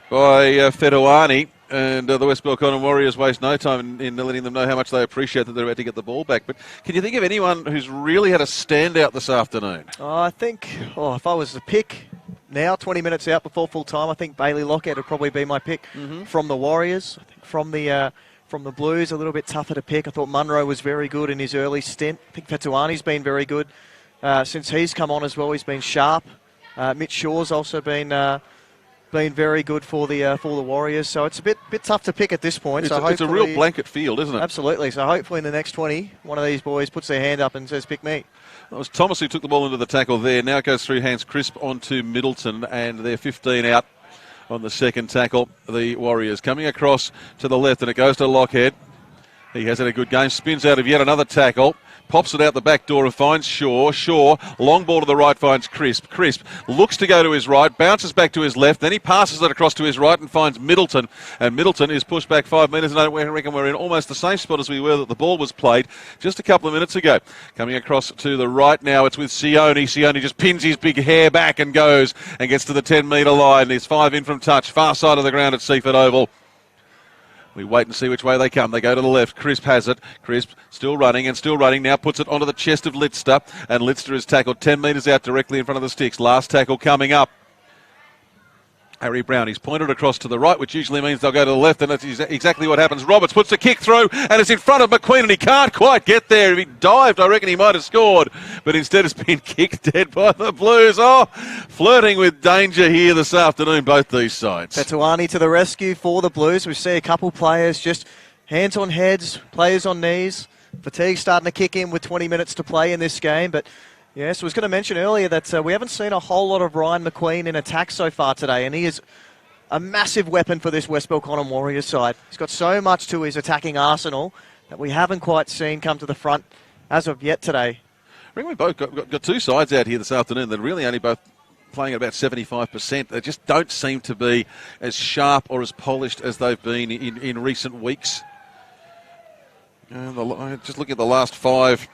by Fedouani. And the West Belconnen Warriors waste no time in letting them know how much they appreciate that they're about to get the ball back. But can you think of anyone who's really had a standout this afternoon?
I think, if I was to pick, now, 20 minutes out before full time. I think Bailey Lockett would probably be my pick from the Warriors. I think from the Blues, a little bit tougher to pick. I thought Munro was very good in his early stint. I think Fetuani's been very good since he's come on as well. He's been sharp. Mitch Shaw's also been very good for the Warriors. So it's a bit tough to pick at this point.
It's a real blanket field, isn't it?
Absolutely. So hopefully in the next 20, one of these boys puts their hand up and says, pick me.
It was Thomas who took the ball into the tackle there. Now it goes through hands crisp onto Middleton, and they're 15 out on the second tackle. The Warriors coming across to the left, and it goes to Lockhead. He has had a good game. Spins out of yet another tackle. Pops it out the back door and finds Shaw. Shaw, long ball to the right, finds Crisp. Crisp looks to go to his right, bounces back to his left, then he passes it across to his right and finds Middleton. And Middleton is pushed back 5 metres, and I reckon we're in almost the same spot as we were that the ball was played just a couple of minutes ago. Coming across to the right now, it's with Sione. Sione just pins his big hair back and goes and gets to the 10-metre line. There's 5 in from touch, far side of the ground at Seaford Oval. We wait and see which way they come. They go to the left. Crisp has it. Crisp still running and still running. Now puts it onto the chest of Litster. And Litster is tackled 10 metres out directly in front of the sticks. Last tackle coming up. Harry Brown, he's pointed across to the right, which usually means they'll go to the left, and that's exactly what happens. Roberts puts the kick through, and it's in front of McQueen, and he can't quite get there. If he dived, I reckon he might have scored, but instead it's been kicked dead by the Blues. Oh, flirting with danger here this afternoon, both these sides.
Fetuani to the rescue for the Blues. We see a couple players just hands on heads, players on knees. Fatigue starting to kick in with 20 minutes to play in this game, but yes, I was going to mention earlier that we haven't seen a whole lot of Ryan McQueen in attack so far today, and he is a massive weapon for this West Belconnen Warriors side. He's got so much to his attacking arsenal that we haven't quite seen come to the front as of yet today.
I reckon we've both got two sides out here this afternoon that are really only both playing at about 75%. They just don't seem to be as sharp or as polished as they've been in recent weeks. Just looking at the last 5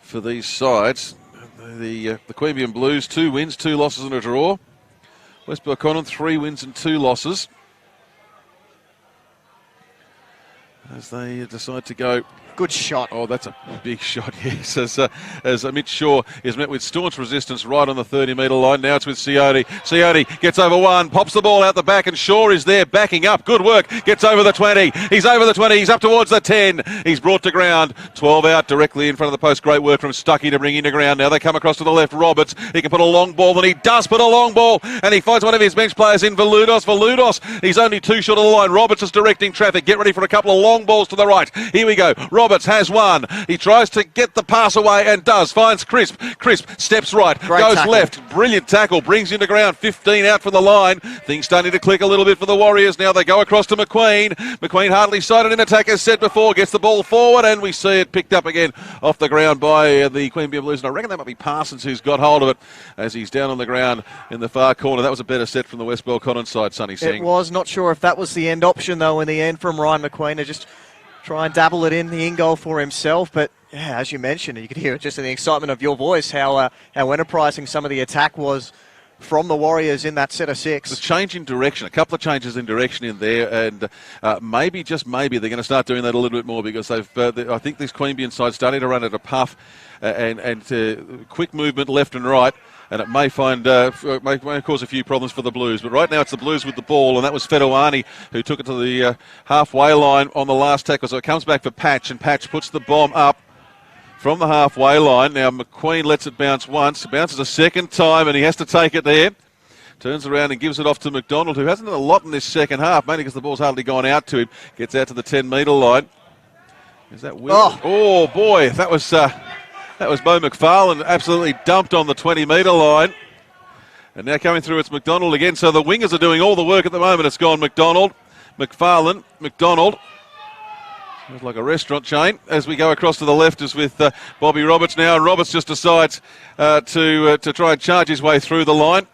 for these sides, the Queanbeyan Blues, 2 wins, 2 losses and a draw. West Belconnen, 3 wins and 2 losses. As they decide to go.
Good shot.
Oh, that's a big shot, yes. As Mitch Shaw is met with staunch resistance right on the 30-metre line. Now it's with Sione. Sione gets over 1, pops the ball out the back, and Shaw is there backing up. Good work. Gets over the 20. He's over the 20. He's up towards the 10. He's brought to ground. 12 out directly in front of the post. Great work from Stuckey to bring into ground. Now they come across to the left. Roberts. He can put a long ball, and he does put a long ball, and he finds one of his bench players in Valudos. Valudos, he's only 2 short of the line. Roberts is directing traffic. Get ready for a couple of long balls to the right. Here we go. Roberts has one. He tries to get the pass away and does. Finds Crisp. Crisp steps right.
Great
goes
tackle.
left. Brilliant tackle. Brings into ground. 15 out from the line. Things starting to click a little bit for the Warriors. Now they go across to McQueen. McQueen hardly sighted in attack as said before. Gets the ball forward and we see it picked up again off the ground by the Queanbeyan Blues. And I reckon that might be Parsons who's got hold of it as he's down on the ground in the far corner. That was a better set from the West Belconnen side, Sonny Singh.
It was. Not sure if that was the end option though in the end from Ryan McQueen to just try and dabble it in the in-goal for himself. But, yeah, as you mentioned, you could hear it just in the excitement of your voice, how enterprising some of the attack was from the Warriors in that set of 6.
The change in direction, a couple of changes in direction in there, and maybe, just maybe, they're going to start doing that a little bit more because I think this Queanbeyan side starting to run at a puff and quick movement left and right. And it may may cause a few problems for the Blues. But right now it's the Blues with the ball, and that was Fetuani who took it to the halfway line on the last tackle. So it comes back for Patch, and Patch puts the bomb up from the halfway line. Now McQueen lets it bounce once, bounces a second time, and he has to take it there. Turns around and gives it off to McDonald, who hasn't done a lot in this second half, mainly because the ball's hardly gone out to him. Gets out to the 10-metre line. Is that Will? Oh boy, that was Beau McFarlane, absolutely dumped on the 20-metre line. And now coming through, it's McDonald again. So the wingers are doing all the work at the moment. It's gone McDonald, McFarlane, McDonald. It's like a restaurant chain. As we go across to the left is with Bobby Roberts now. And Roberts just decides to try and charge his way through the line.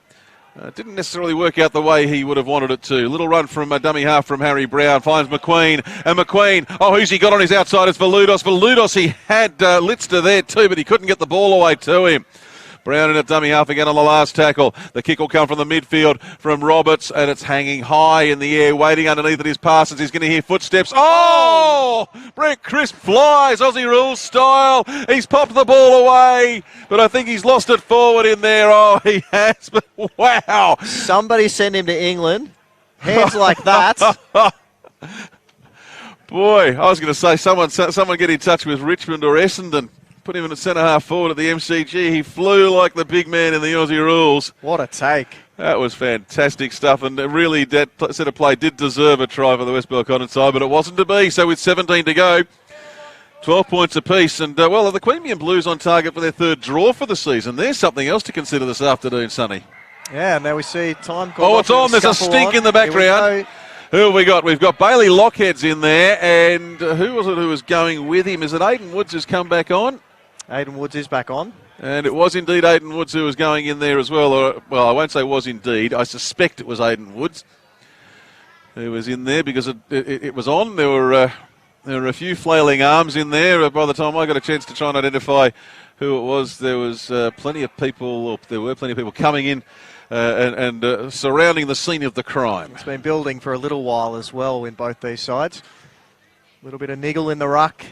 Didn't necessarily work out the way he would have wanted it to. Little run from a dummy half from Harry Brown. Finds McQueen. And McQueen, who's he got on his outside? It's Valudos. Valudos, he had Litster there too, but he couldn't get the ball away to him. Brown in at dummy half again on the last tackle. The kick will come from the midfield from Roberts, and it's hanging high in the air, waiting underneath it is Parsons. He's going to hear footsteps. Oh! Brett Crisp flies, Aussie rules style. He's popped the ball away, but I think he's lost it forward in there. Oh, he has. But wow.
Somebody send him to England. Hands like that.
Boy, I was going to say someone get in touch with Richmond or Essendon. Put him in at centre-half forward at the MCG. He flew like the big man in the Aussie rules.
What a take.
That was fantastic stuff, and really that set of play did deserve a try for the West Belconnen side, but it wasn't to be. So with 17 to go, 12 points apiece, and the Queanbeyan Blues on target for their third draw for the season. There's something else to consider this afternoon, Sonny.
Yeah, now we see time.
Oh, it's on. There's a stink in the background. Who have we got? We've got Bailey Lockhead's in there, and who was it who was going with him? Is it Aidan Woods who's come back on?
Aidan Woods is back on. And
it was indeed Aidan Woods who was going in there as well. Well, I won't say was indeed. I suspect it was Aidan Woods who was in there because it was on. There were a few flailing arms in there. By the time I got a chance to try and identify who it was, there was plenty of people coming in and surrounding the scene of the crime.
It's been building for a little while as well in both these sides. A little bit of niggle in the ruck,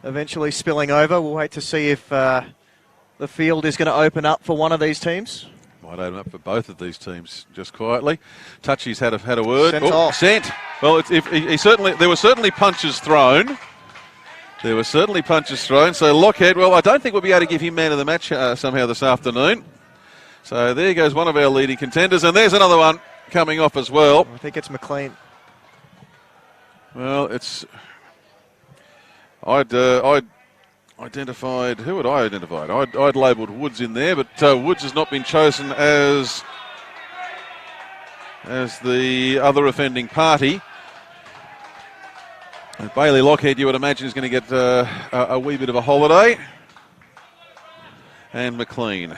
eventually spilling over. We'll wait to see if the field is going to open up for one of these teams.
Might open up for both of these teams, just quietly. Touchy's had a word.
Sent off.
Sent. Well, there were certainly punches thrown. So Lockhead, well, I don't think we'll be able to give him man of the match somehow this afternoon. So there goes one of our leading contenders, and there's another one coming off as well.
I think it's McLean.
Well, I'd identified. Who had I identified? I'd labelled Woods in there, but Woods has not been chosen as the other offending party. And Bailey Lockhead, you would imagine, is going to get a wee bit of a holiday. And McLean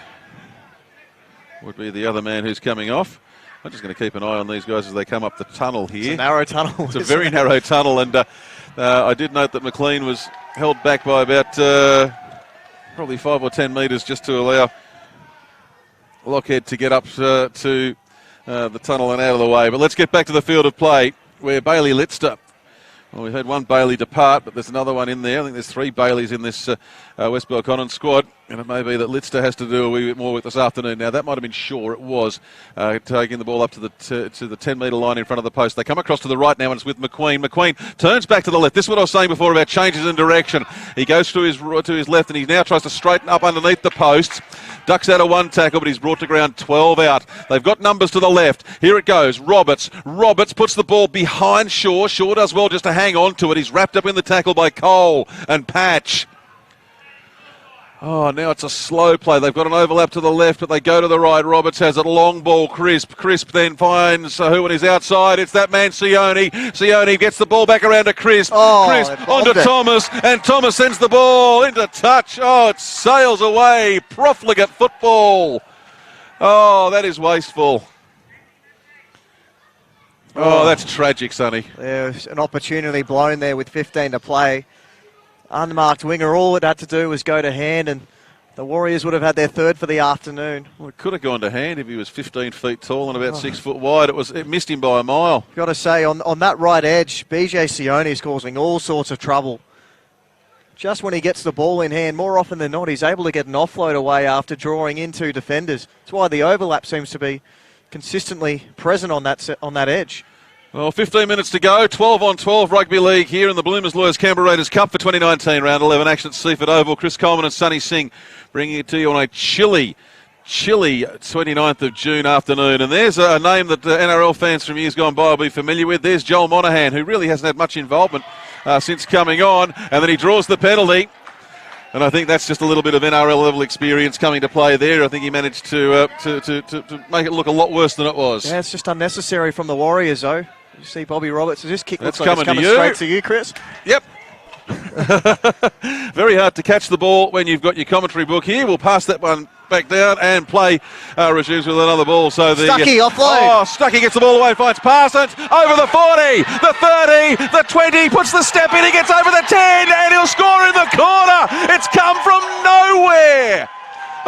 would be the other man who's coming off. I'm just going to keep an eye on these guys as they come up the tunnel here.
It's a narrow tunnel.
It's a very narrow tunnel, and I did note that McLean was held back by about probably 5 or 10 metres just to allow Lockhead to get up to the tunnel and out of the way. But let's get back to the field of play where Bailey Litster. Well, we've had one Bailey depart, but there's another one in there. I think there's 3 Baileys in this West Belconnen squad, and it may be that Litster has to do a wee bit more with this afternoon. Now, that might have been Shaw. It was taking the ball up to the 10-metre line in front of the post. They come across to the right now, and it's with McQueen. McQueen turns back to the left. This is what I was saying before about changes in direction. He goes to his left, and he now tries to straighten up underneath the posts. Ducks out of one tackle, but he's brought to ground 12 out. They've got numbers to the left. Here it goes. Roberts puts the ball behind Shaw. Shaw does well just to hang on to it. He's wrapped up in the tackle by Cole and Patch. Oh, now it's a slow play. They've got an overlap to the left, but they go to the right. Roberts has it. Long ball, Crisp. Crisp then finds who on his outside. It's that man, Sione. Sione gets the ball back around to Crisp. Crisp onto Thomas, and Thomas sends the ball into touch. Oh, it sails away. Profligate football. Oh, that is wasteful. Oh, that's tragic, Sonny.
There's an opportunity blown there with 15 to play. Unmarked winger, all it had to do was go to hand, and the Warriors would have had their third for the afternoon.
Well, it could have gone to hand if he was 15 feet tall and about 6 foot wide. It missed him by a mile.
Got to say, on that right edge, BJ Sione is causing all sorts of trouble. Just when he gets the ball in hand, more often than not, he's able to get an offload away after drawing in 2 defenders. That's why the overlap seems to be consistently present on that edge.
Well, 15 minutes to go, 12-on-12 rugby league here in the Bloomers Lawyers Canberra Raiders Cup for 2019, round 11 action at Seaford Oval. Chris Coleman and Sonny Singh bringing it to you on a chilly 29th of June afternoon. And there's a name that NRL fans from years gone by will be familiar with. There's Joel Monahan, who really hasn't had much involvement since coming on, and then he draws the penalty. And I think that's just a little bit of NRL level experience coming to play there. I think he managed to make it look a lot worse than it was.
Yeah, it's just unnecessary from the Warriors, though. You see Bobby Roberts. This kick
looks
like it's coming straight to you, Chris.
Yep. Very hard to catch the ball when you've got your commentary book here. We'll pass that one back down, and play resumes with another ball. So
Stuckey offload.
Stuckey gets the ball away, finds Parsons over the 40, the 30, the 20, puts the step in, he gets over the 10, and he'll score in the corner. It's come from nowhere.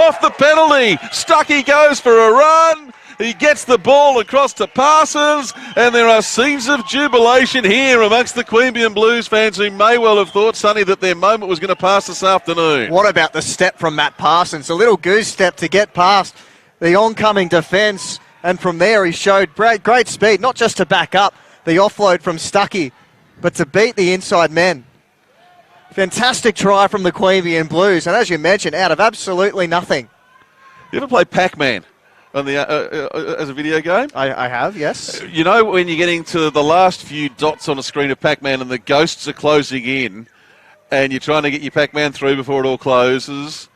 off the penalty. Stuckey goes for a run. He gets the ball across to Parsons, and there are scenes of jubilation here amongst the Queanbeyan Blues fans who may well have thought, Sonny, that their moment was going to pass this afternoon.
What about the step from Matt Parsons? A little goose step to get past the oncoming defence, and from there he showed great speed, not just to back up the offload from Stuckey, but to beat the inside men. Fantastic try from the Queanbeyan Blues, and as you mentioned, out of absolutely nothing.
You ever play Pac-Man on the as a video game?
I have, yes.
You know when you're getting to the last few dots on a screen of Pac-Man and the ghosts are closing in and you're trying to get your Pac-Man through before it all closes?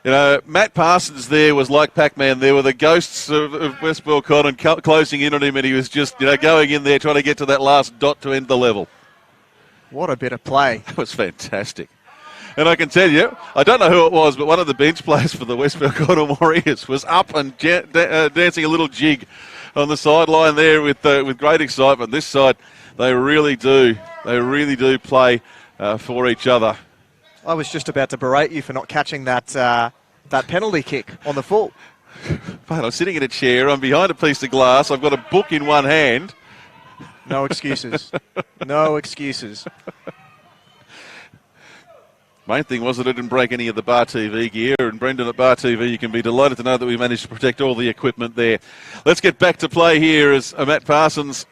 You know, Matt Parsons there was like Pac-Man. There were the ghosts of West Belconnen closing in on him, and he was just, going in there trying to get to that last dot to end the level.
What a bit of play.
That was fantastic. And I can tell you, I don't know who it was, but one of the bench players for the West Belconnen Warriors was up and dancing a little jig on the sideline there with great excitement. This side, they really do play for each other.
I was just about to berate you for not catching that penalty kick on the full.
But I'm sitting in a chair, I'm behind a piece of glass, I've got a book in one hand.
No excuses. No excuses.
Main thing was that it didn't break any of the Bar TV gear, and Brendan at Bar TV, you can be delighted to know that we managed to protect all the equipment there. Let's get back to play here as Matt Parsons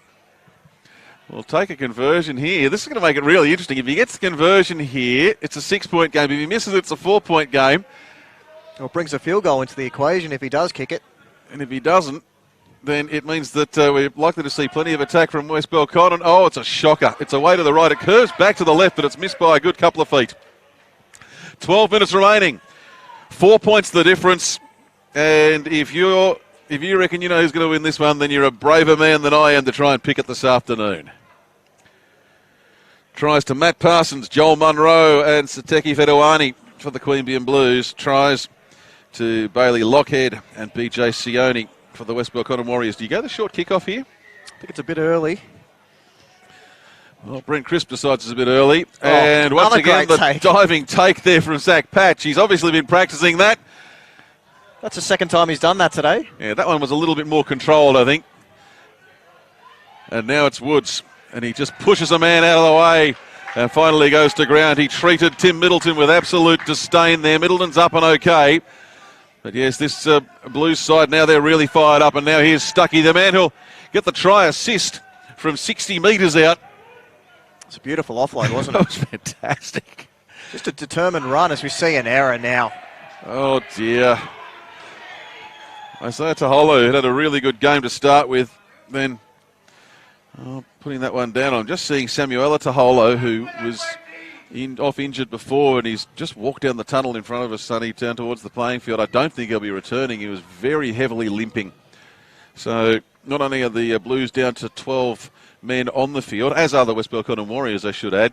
will take a conversion here. This is going to make it really interesting. If he gets the conversion here, it's a 6-point game. If he misses it, it's a 4-point game.
Well, brings a field goal into the equation if he does kick it.
And if he doesn't, then it means that we're likely to see plenty of attack from West Belconnen. Oh, it's a shocker. It's away to the right. It curves back to the left, but it's missed by a good couple of feet. 12 minutes remaining. 4 points the difference. And if you reckon you know who's going to win this one, then you're a braver man than I am to try and pick it this afternoon. Tries to Matt Parsons, Joel Munro and Sateki Fedawani for the Queanbeyan Blues. Tries to Bailey Lockhead and BJ Sione for the West Belconnen Warriors. Do you go the short kickoff here?
I think it's a bit early.
Well, Brent Crisp decides it's a bit early. And once again, the diving take there from Zach Patch. He's obviously been practicing that.
That's the second time he's done that today.
Yeah, that one was a little bit more controlled, I think. And now it's Woods. And he just pushes a man out of the way and finally goes to ground. He treated Tim Middleton with absolute disdain there. Middleton's up and okay. But yes, this Blues side, now they're really fired up. And now here's Stuckey, the man who'll get the try assist from 60 metres out.
It's a beautiful offload, wasn't it?
That was fantastic.
Just a determined run as we see an error now.
Oh, dear. Isaiah Taholo had a really good game to start with. Then putting that one down. I'm just seeing Samuela Taholo, who was off injured before, and he's just walked down the tunnel in front of us, Sonny, down towards the playing field. I don't think he'll be returning. He was very heavily limping. So not only are the Blues down to 12 men on the field, as are the West Belconnen Warriors, I should add.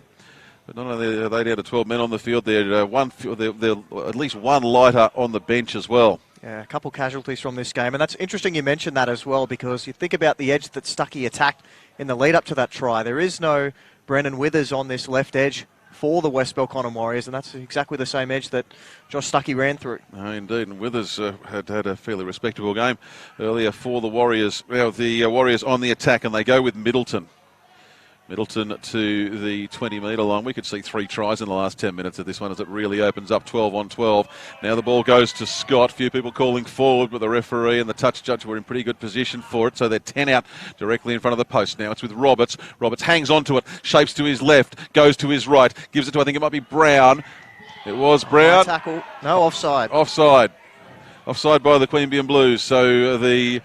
But not only are they down to 12 men on the field, they're at least one lighter on the bench as well.
Yeah, a couple casualties from this game. And that's interesting you mentioned that as well, because you think about the edge that Stuckey attacked in the lead up to that try. There is no Brennan Withers on this left edge for the West Belconnen Warriors, and that's exactly the same edge that Josh Stuckey ran through.
Oh, indeed, and Withers had a fairly respectable game earlier for the Warriors. Now the Warriors on the attack, and they go with Middleton. Middleton to the 20-metre line. We could see 3 tries in the last 10 minutes of this one as it really opens up 12 on 12. Now the ball goes to Scott. Few people calling forward, but the referee and the touch judge were in pretty good position for it, so they're 10 out directly in front of the post. Now it's with Roberts. Roberts hangs onto it, shapes to his left, goes to his right, gives it to, I think it might be Brown. It was Brown.
Tackle. No, offside.
Offside. Offside by the Queanbeyan Blues. So the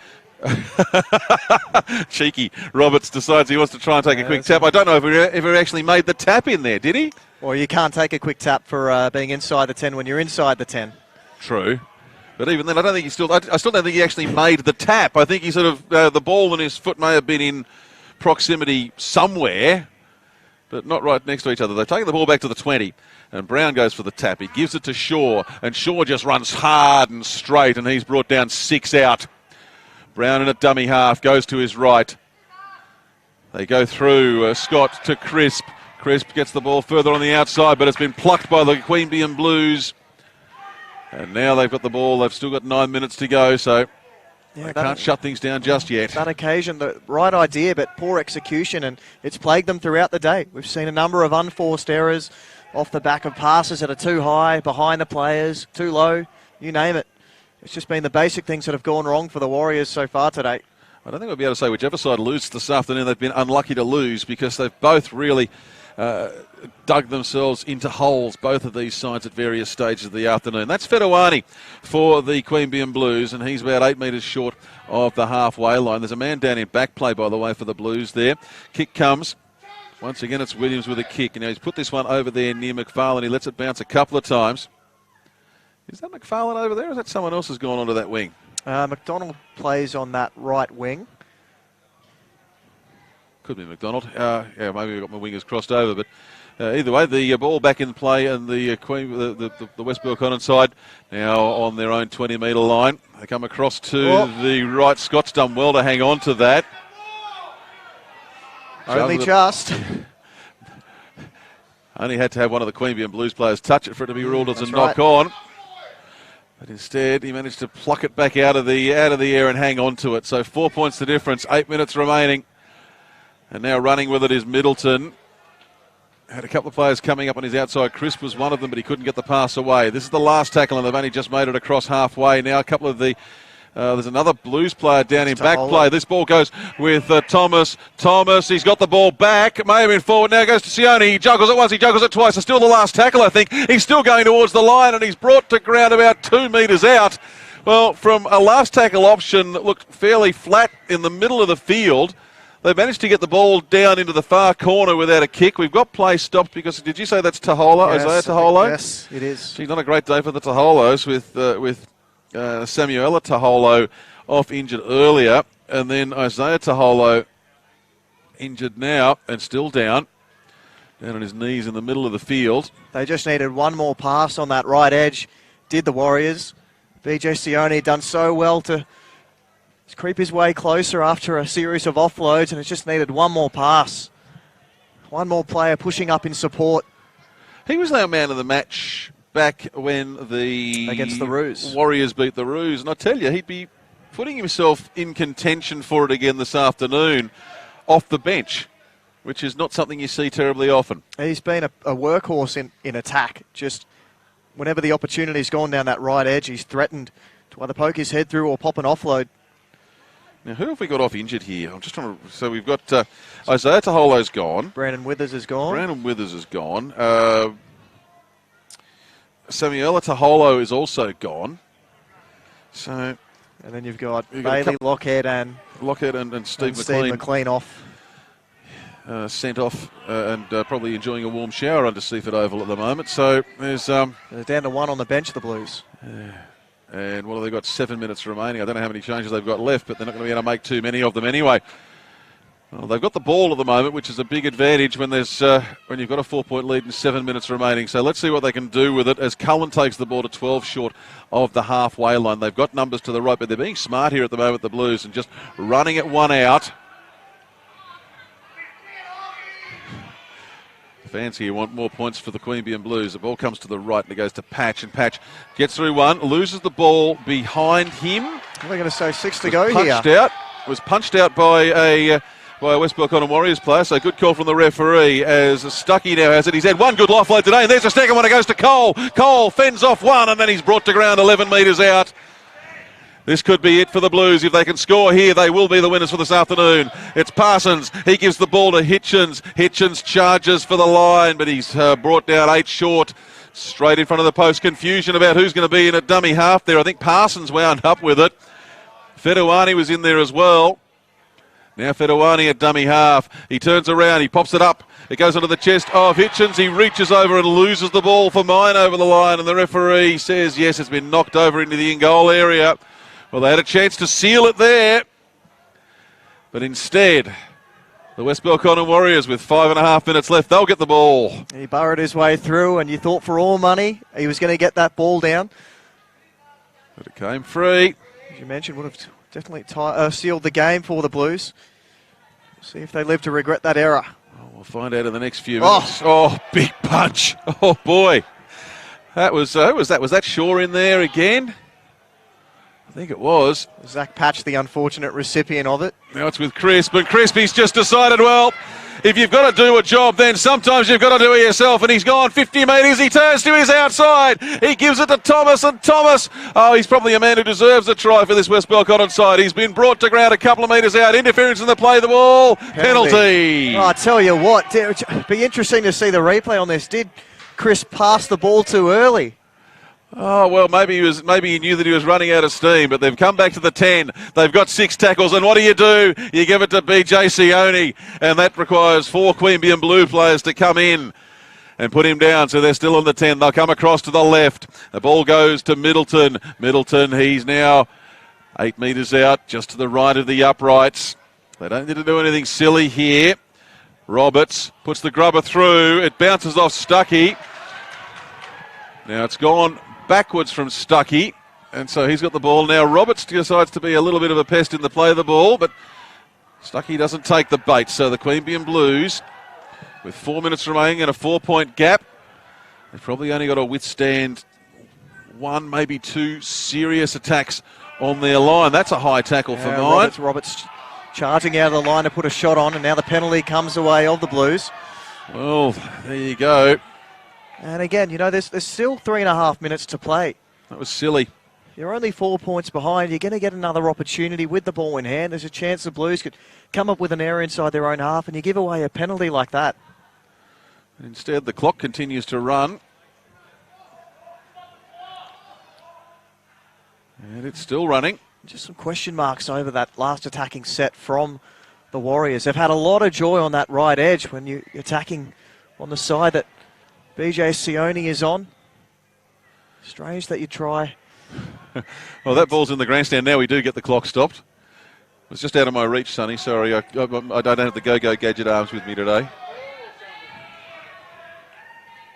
cheeky Roberts decides he wants to try and take a quick tap. I don't know if he ever actually made the tap in there, did he?
Well, you can't take a quick tap for being inside the 10 when you're inside the 10.
True. But even then, I don't think I still don't think he actually made the tap. I think he sort of, the ball and his foot may have been in proximity somewhere, but not right next to each other. They're taking the ball back to the 20, and Brown goes for the tap. He gives it to Shaw, and Shaw just runs hard and straight, and he's brought down 6 out. Brown in a dummy half, goes to his right. They go through Scott to Crisp. Crisp gets the ball further on the outside, but it's been plucked by the Queanbeyan Blues. And now they've got the ball. They've still got 9 minutes to go, so they can't shut things down just yet.
That occasion, the right idea, but poor execution, and it's plagued them throughout the day. We've seen a number of unforced errors off the back of passes that are too high, behind the players, too low, you name it. It's just been the basic things that have gone wrong for the Warriors so far today.
I don't think we'll be able to say whichever side loses this afternoon. They've been unlucky to lose because they've both really dug themselves into holes, both of these sides at various stages of the afternoon. That's Fedawani for the Queanbeyan Blues, and he's about 8 metres short of the halfway line. There's a man down in back play, by the way, for the Blues there. Kick comes. Once again, it's Williams with a kick. And now he's put this one over there near McFarlane. He lets it bounce a couple of times. Is that McFarlane over there, or is that someone else has gone onto that wing?
McDonald plays on that right wing.
Could be McDonald. Yeah, maybe we've got my wingers crossed over, but either way, the ball back in play, and the West Belconnen side now on their own 20-metre line. They come across to the right. Scott's done well to hang on to that.
Only just.
Only had to have one of the Queanbeyan Blues players touch it for it to be ruled as a knock
right.
on. But instead, he managed to pluck it back out of the air and hang on to it. So 4 points the difference. 8 minutes remaining. And now running with it is Middleton. Had a couple of players coming up on his outside. Crisp was one of them, but he couldn't get the pass away. This is the last tackle, and they've only just made it across halfway. Now a couple of the... there's another Blues player down in back play. This ball goes with Thomas. Thomas, he's got the ball back. May have been forward. Now goes to Sione. He juggles it once, he juggles it twice. It's still the last tackle, I think. He's still going towards the line, and he's brought to ground about 2 metres out. Well, from a last tackle option that looked fairly flat in the middle of the field, they managed to get the ball down into the far corner without a kick. We've got play stopped because, did you say that's Tahola?
Yes,
Isaiah Taholo?
Yes, it is.
She's not a great day for the Taholos with Samuela Taholo off injured earlier, and then Isaiah Taholo injured now and still down on his knees in the middle of the field.
They just needed one more pass on that right edge, did the Warriors. BJ Sione done so well to creep his way closer after a series of offloads, and it's just needed one more pass. One more player pushing up in support.
He was our man of the match back when
against the Roos.
Warriors beat the Roos, and I tell you, he'd be putting himself in contention for it again this afternoon off the bench, which is not something you see terribly often.
He's been a workhorse in attack. Just whenever the opportunity's gone down that right edge, he's threatened to either poke his head through or pop an offload.
Now, who have we got off injured here? I'm just trying to... So we've got Isaiah Taholo's gone.
Brandon Withers is gone.
Samuela Taholo is also gone. So...
And then you've got Bailey, Lockhead and
Steve
McLean off.
Sent off and probably enjoying a warm shower under Seaford Oval at the moment. So there's...
They're down to one on the bench, the Blues.
And what have they got? 7 minutes remaining. I don't know how many changes they've got left, but they're not going to be able to make too many of them anyway. Well, they've got the ball at the moment, which is a big advantage when there's when you've got a 4-point lead and 7 minutes remaining. So let's see what they can do with it as Cullen takes the ball to 12 short of the halfway line. They've got numbers to the right, but they're being smart here at the moment, the Blues, and just running it one out. Fans here want more points for the Queanbeyan Blues. The ball comes to the right and it goes to Patch, and Patch gets through one, loses the ball behind him.
We're going to say 6 to go here.
Was punched out by a West Belconnen Warriors player, so good call from the referee as Stuckey now has it. He's had one good offload today, and there's a second one. It goes to Cole. Cole fends off one, and then he's brought to ground 11 metres out. This could be it for the Blues. If they can score here, they will be the winners for this afternoon. It's Parsons. He gives the ball to Hitchens. Hitchens charges for the line, but he's brought down 8 short. Straight in front of the post. Confusion about who's going to be in a dummy half there. I think Parsons wound up with it. Fedawani was in there as well. Now Fedawani at dummy half. He turns around. He pops it up. It goes onto the chest of Hitchens. He reaches over and loses the ball for mine over the line, and the referee says, yes, it's been knocked over into the in-goal area. Well, they had a chance to seal it there, but instead, the West Belconnen Warriors with 5.5 minutes left, they'll get the ball.
He burrowed his way through, and you thought for all money he was going to get that ball down.
But it came free.
As you mentioned, would have definitely sealed the game for the Blues. See if they live to regret that error.
Well, we'll find out in the next few minutes. Oh, big punch. Oh, boy. Was that Shaw in there again? I think it was.
Zach Patch, the unfortunate recipient of it.
Now it's with Chris, but Crispy's just decided, well, if you've got to do a job, then sometimes you've got to do it yourself. And he's gone 50 metres. He turns to his outside. He gives it to Thomas, and Thomas, he's probably a man who deserves a try for this West Belconnen side. He's been brought to ground a couple of metres out. Interference in the play of the ball. Penalty.
Oh, I tell you what, it'd be interesting to see the replay on this. Did Chris pass the ball too early?
Oh, well, maybe he knew that he was running out of steam, but they've come back to the 10. They've got 6 tackles, and what do? You give it to BJ Sione, and that requires 4 Queanbeyan Blue players to come in and put him down, so they're still on the 10. They'll come across to the left. The ball goes to Middleton. Middleton, he's now 8 metres out, just to the right of the uprights. They don't need to do anything silly here. Roberts puts the grubber through. It bounces off Stuckey. Now it's gone backwards from Stuckey, and so he's got the ball. Now Roberts decides to be a little bit of a pest in the play of the ball, but Stuckey doesn't take the bait. So the Queanbeyan Blues, with 4 minutes remaining and a 4-point gap, they've probably only got to withstand 1, maybe 2 serious attacks on their line. That's a high tackle for mine.
Roberts charging out of the line to put a shot on, and now the penalty comes away of the Blues.
Well, there you go.
And again, there's still 3.5 minutes to play.
That was silly.
You're only 4 points behind. You're going to get another opportunity with the ball in hand. There's a chance the Blues could come up with an error inside their own half, and you give away a penalty like that.
Instead, the clock continues to run. And it's still running.
Just some question marks over that last attacking set from the Warriors. They've had a lot of joy on that right edge when you're attacking on the side that BJ Sione is on. Strange that you try.
Well, that ball's in the grandstand. Now we do get the clock stopped. It was just out of my reach, Sonny. Sorry, I don't have the go-go gadget arms with me today.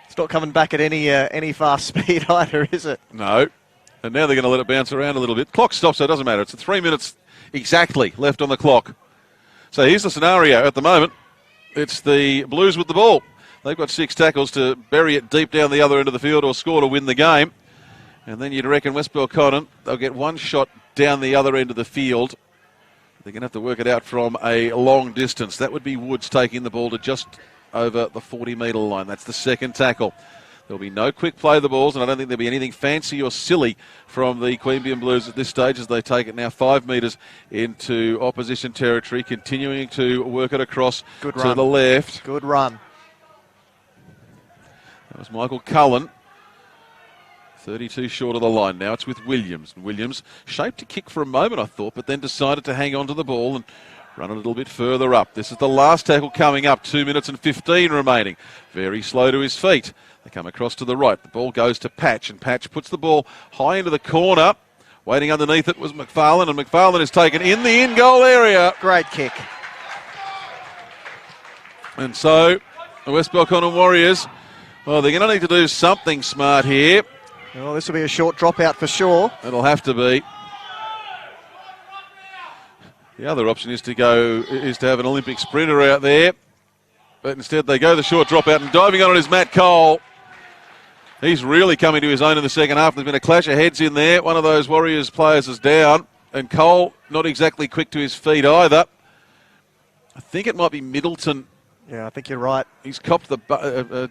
It's not coming back at any fast speed either, is it?
No. And now they're going to let it bounce around a little bit. Clock stops, so it doesn't matter. It's 3 minutes exactly left on the clock. So here's the scenario at the moment. It's the Blues with the ball. They've got 6 tackles to bury it deep down the other end of the field or score to win the game. And then you'd reckon West Belconnen, they'll get 1 shot down the other end of the field. They're going to have to work it out from a long distance. That would be Woods taking the ball to just over the 40-metre line. That's the second tackle. There'll be no quick play of the balls, and I don't think there'll be anything fancy or silly from the Queanbeyan Blues at this stage as they take it now 5 metres into opposition territory, continuing to work it across to the left.
Good run.
That was Michael Cullen. 32 short of the line. Now it's with Williams. Williams shaped to kick for a moment, I thought, but then decided to hang on to the ball and run a little bit further up. This is the last tackle coming up. 2 minutes and 15 remaining. Very slow to his feet. They come across to the right. The ball goes to Patch, and Patch puts the ball high into the corner. Waiting underneath it was McFarlane, and McFarlane is taken in the in-goal area.
Great kick.
And so the West Belconnen Warriors, well, they're going to need to do something smart here.
Well, this will be a short dropout for sure.
It'll have to be. The other option is to have an Olympic sprinter out there. But instead they go the short dropout, and diving on it is Matt Cole. He's really coming to his own in the second half. There's been a clash of heads in there. One of those Warriors players is down, and Cole not exactly quick to his feet either. I think it might be Middleton.
Yeah, I think you're right.
He's copped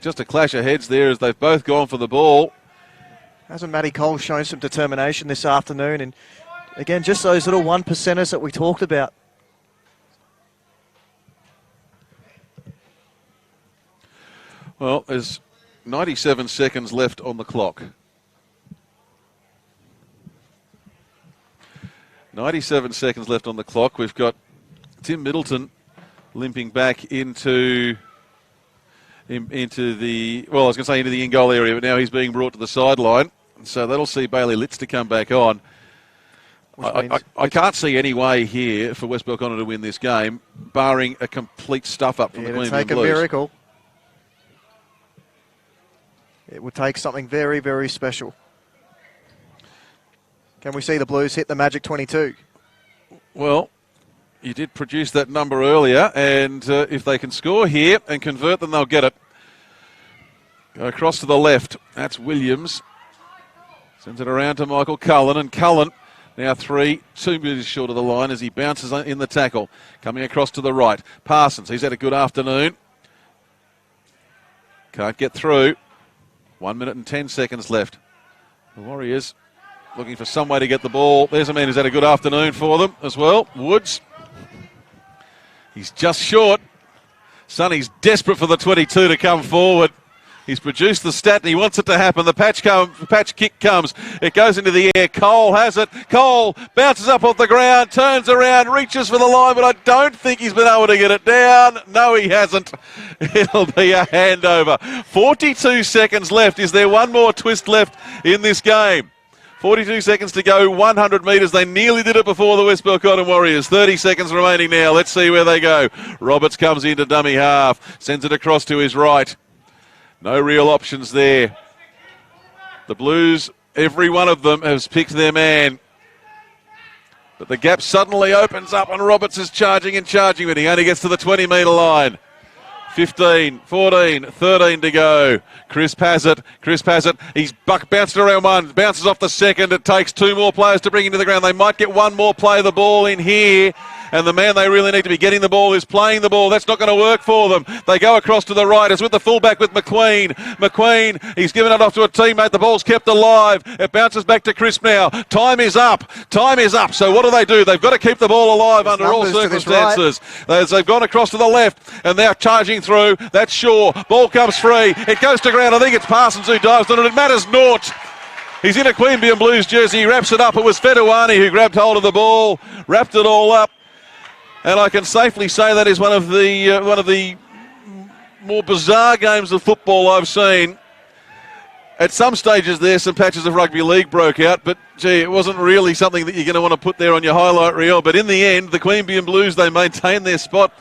just a clash of heads there as they've both gone for the ball.
Hasn't Matty Cole shown some determination this afternoon? And again, just those little 1%ers that we talked about.
Well, there's 97 seconds left on the clock. 97 seconds left on the clock. We've got Tim Middleton limping back into the, well, I was going to say into the in-goal area, but now he's being brought to the sideline. So that'll see Bailey Litz to come back on. I can't see any way here for West Belconnen to win this game, barring a complete stuff-up from the Queanbeyan Blues.
It would take a miracle. It would take something very, very special. Can we see the Blues hit the magic 22?
Well, you did produce that number earlier, and if they can score here and convert, then they'll get it. Go across to the left. That's Williams. Sends it around to Michael Cullen, and Cullen now 2 metres short of the line as he bounces in the tackle. Coming across to the right. Parsons, he's had a good afternoon. Can't get through. 1 minute and 10 seconds left. The Warriors looking for some way to get the ball. There's a man who's had a good afternoon for them as well. Woods. He's just short. Sonny's desperate for the 22 to come forward. He's produced the stat and he wants it to happen. The patch kick comes. It goes into the air. Cole has it. Cole bounces up off the ground, turns around, reaches for the line, but I don't think he's been able to get it down. No, he hasn't. It'll be a handover. 42 seconds left. Is there one more twist left in this game? 42 seconds to go, 100 metres. They nearly did it before the West Belconnen Warriors. 30 seconds remaining now. Let's see where they go. Roberts comes into dummy half, sends it across to his right. No real options there. The Blues, every one of them has picked their man. But the gap suddenly opens up and Roberts is charging, but he only gets to the 20-metre line. 15, 14, 13 to go. Crisp has it. He's bounced around one, bounces off the second. It takes two more players to bring him to the ground. They might get one more play the ball in here. And the man they really need to be getting the ball is playing the ball. That's not going to work for them. They go across to the right. It's with the fullback with McQueen. He's given it off to a teammate. The ball's kept alive. It bounces back to Crisp now. Time is up. So what do? They've got to keep the ball alive under all circumstances. They've gone across to the left and they're charging through. That's Shaw. Ball comes free. It goes to ground. I think it's Parsons who dives on it. It matters naught. He's in a Queanbeyan Blues jersey. He wraps it up. It was Fedouani who grabbed hold of the ball, wrapped it all up. And I can safely say that is one of the more bizarre games of football I've seen. At some stages there, some patches of rugby league broke out, but gee, it wasn't really something that you're going to want to put there on your highlight reel. But in the end, the Queanbeyan Blues, they maintained their spot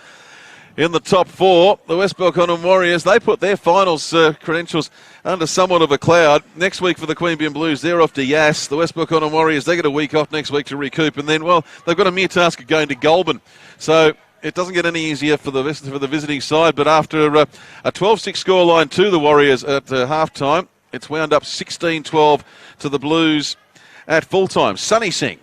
in the top four. The West Belconnen Warriors, they put their finals credentials under somewhat of a cloud. Next week for the Queanbeyan Blues, they're off to Yass. The West Belconnen Warriors, they get a week off next week to recoup, and then, well, they've got a mere task of going to Goulburn. So it doesn't get any easier for the visiting side, but after a 12-6 scoreline to the Warriors at half-time, it's wound up 16-12 to the Blues at full-time. Sonny Singh.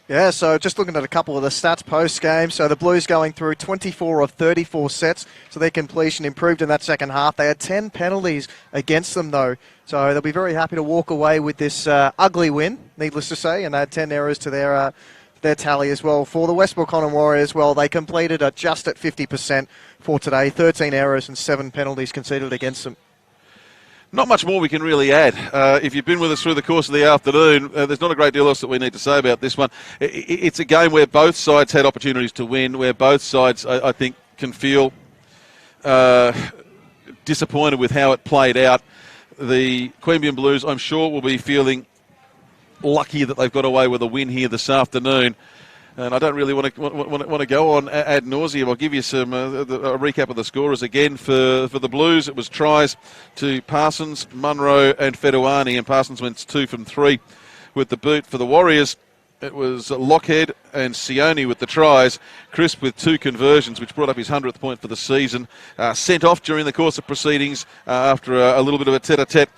Yeah, so just looking at a couple of the stats post-game. So the Blues going through 24 of 34 sets, so their completion improved in that second half. They had 10 penalties against them, though, so they'll be very happy to walk away with this ugly win, needless to say, and they had 10 errors to their tally as well. For the West Belconnen Warriors, well, they completed just at 50% for today, 13 errors and 7 penalties conceded against them.
Not much more we can really add. If you've been with us through the course of the afternoon, there's not a great deal else that we need to say about this one. It's a game where both sides had opportunities to win, where both sides, I think, can feel disappointed with how it played out. The Queanbeyan Blues, I'm sure, will be feeling lucky that they've got away with a win here this afternoon. And I don't really want to go on ad nauseum. I'll give you some a recap of the scorers again for the Blues. It was tries to Parsons, Munro, and Fedouani, and Parsons went 2 from 3 with the boot. For the Warriors, it was Lockhead and Sione with the tries. Crisp with 2 conversions, which brought up his 100th point for the season. Sent off during the course of proceedings after a little bit of a tete-a-tete.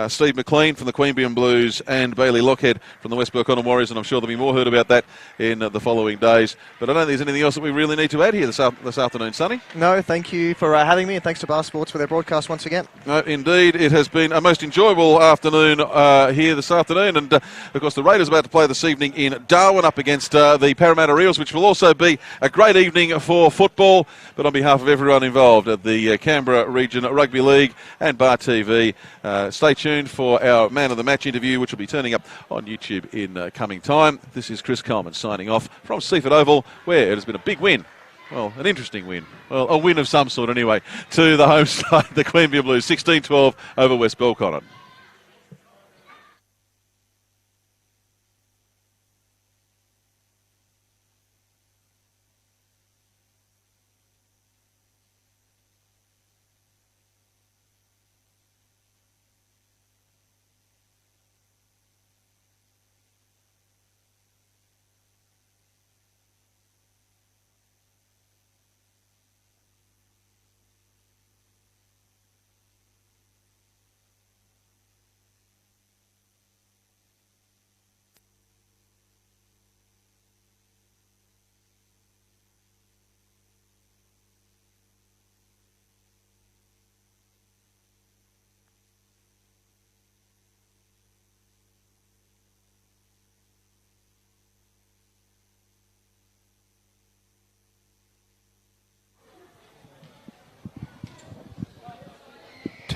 Steve McLean from the Queanbeyan Blues and Bailey Lockhead from the West Belconnen Warriors, and I'm sure there'll be more heard about that in the following days. But I don't think there's anything else that we really need to add here this afternoon, Sonny.
No, thank you for having me, and thanks to Bar Sports for their broadcast once again.
No, indeed, it has been a most enjoyable afternoon here this afternoon, and of course the Raiders are about to play this evening in Darwin up against the Parramatta Eels, which will also be a great evening for football. But on behalf of everyone involved at the Canberra Region Rugby League and Bar TV, stay tuned for our Man of the Match interview, which will be turning up on YouTube in coming time. This is Chris Coleman signing off from Seaford Oval, where it has been a big win. Well, an interesting win. Well, a win of some sort anyway, to the home side, the Queanbeyan Blues, 16-12 over West Belconnen.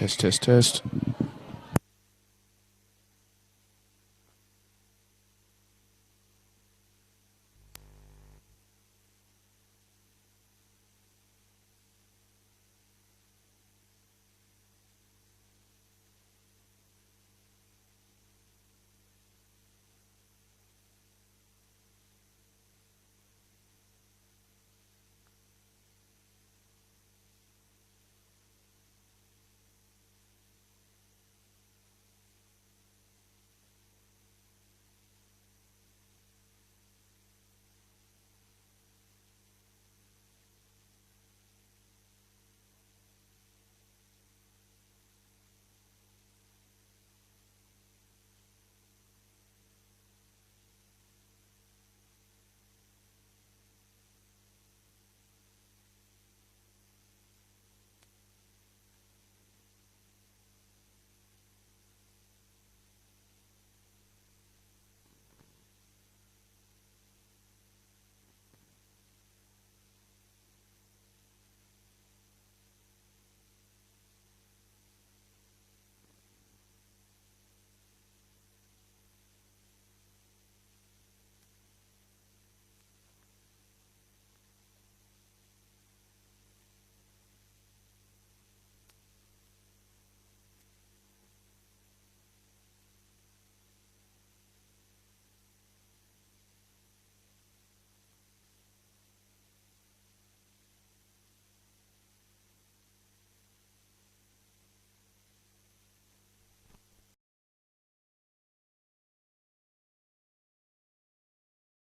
Test, test, test.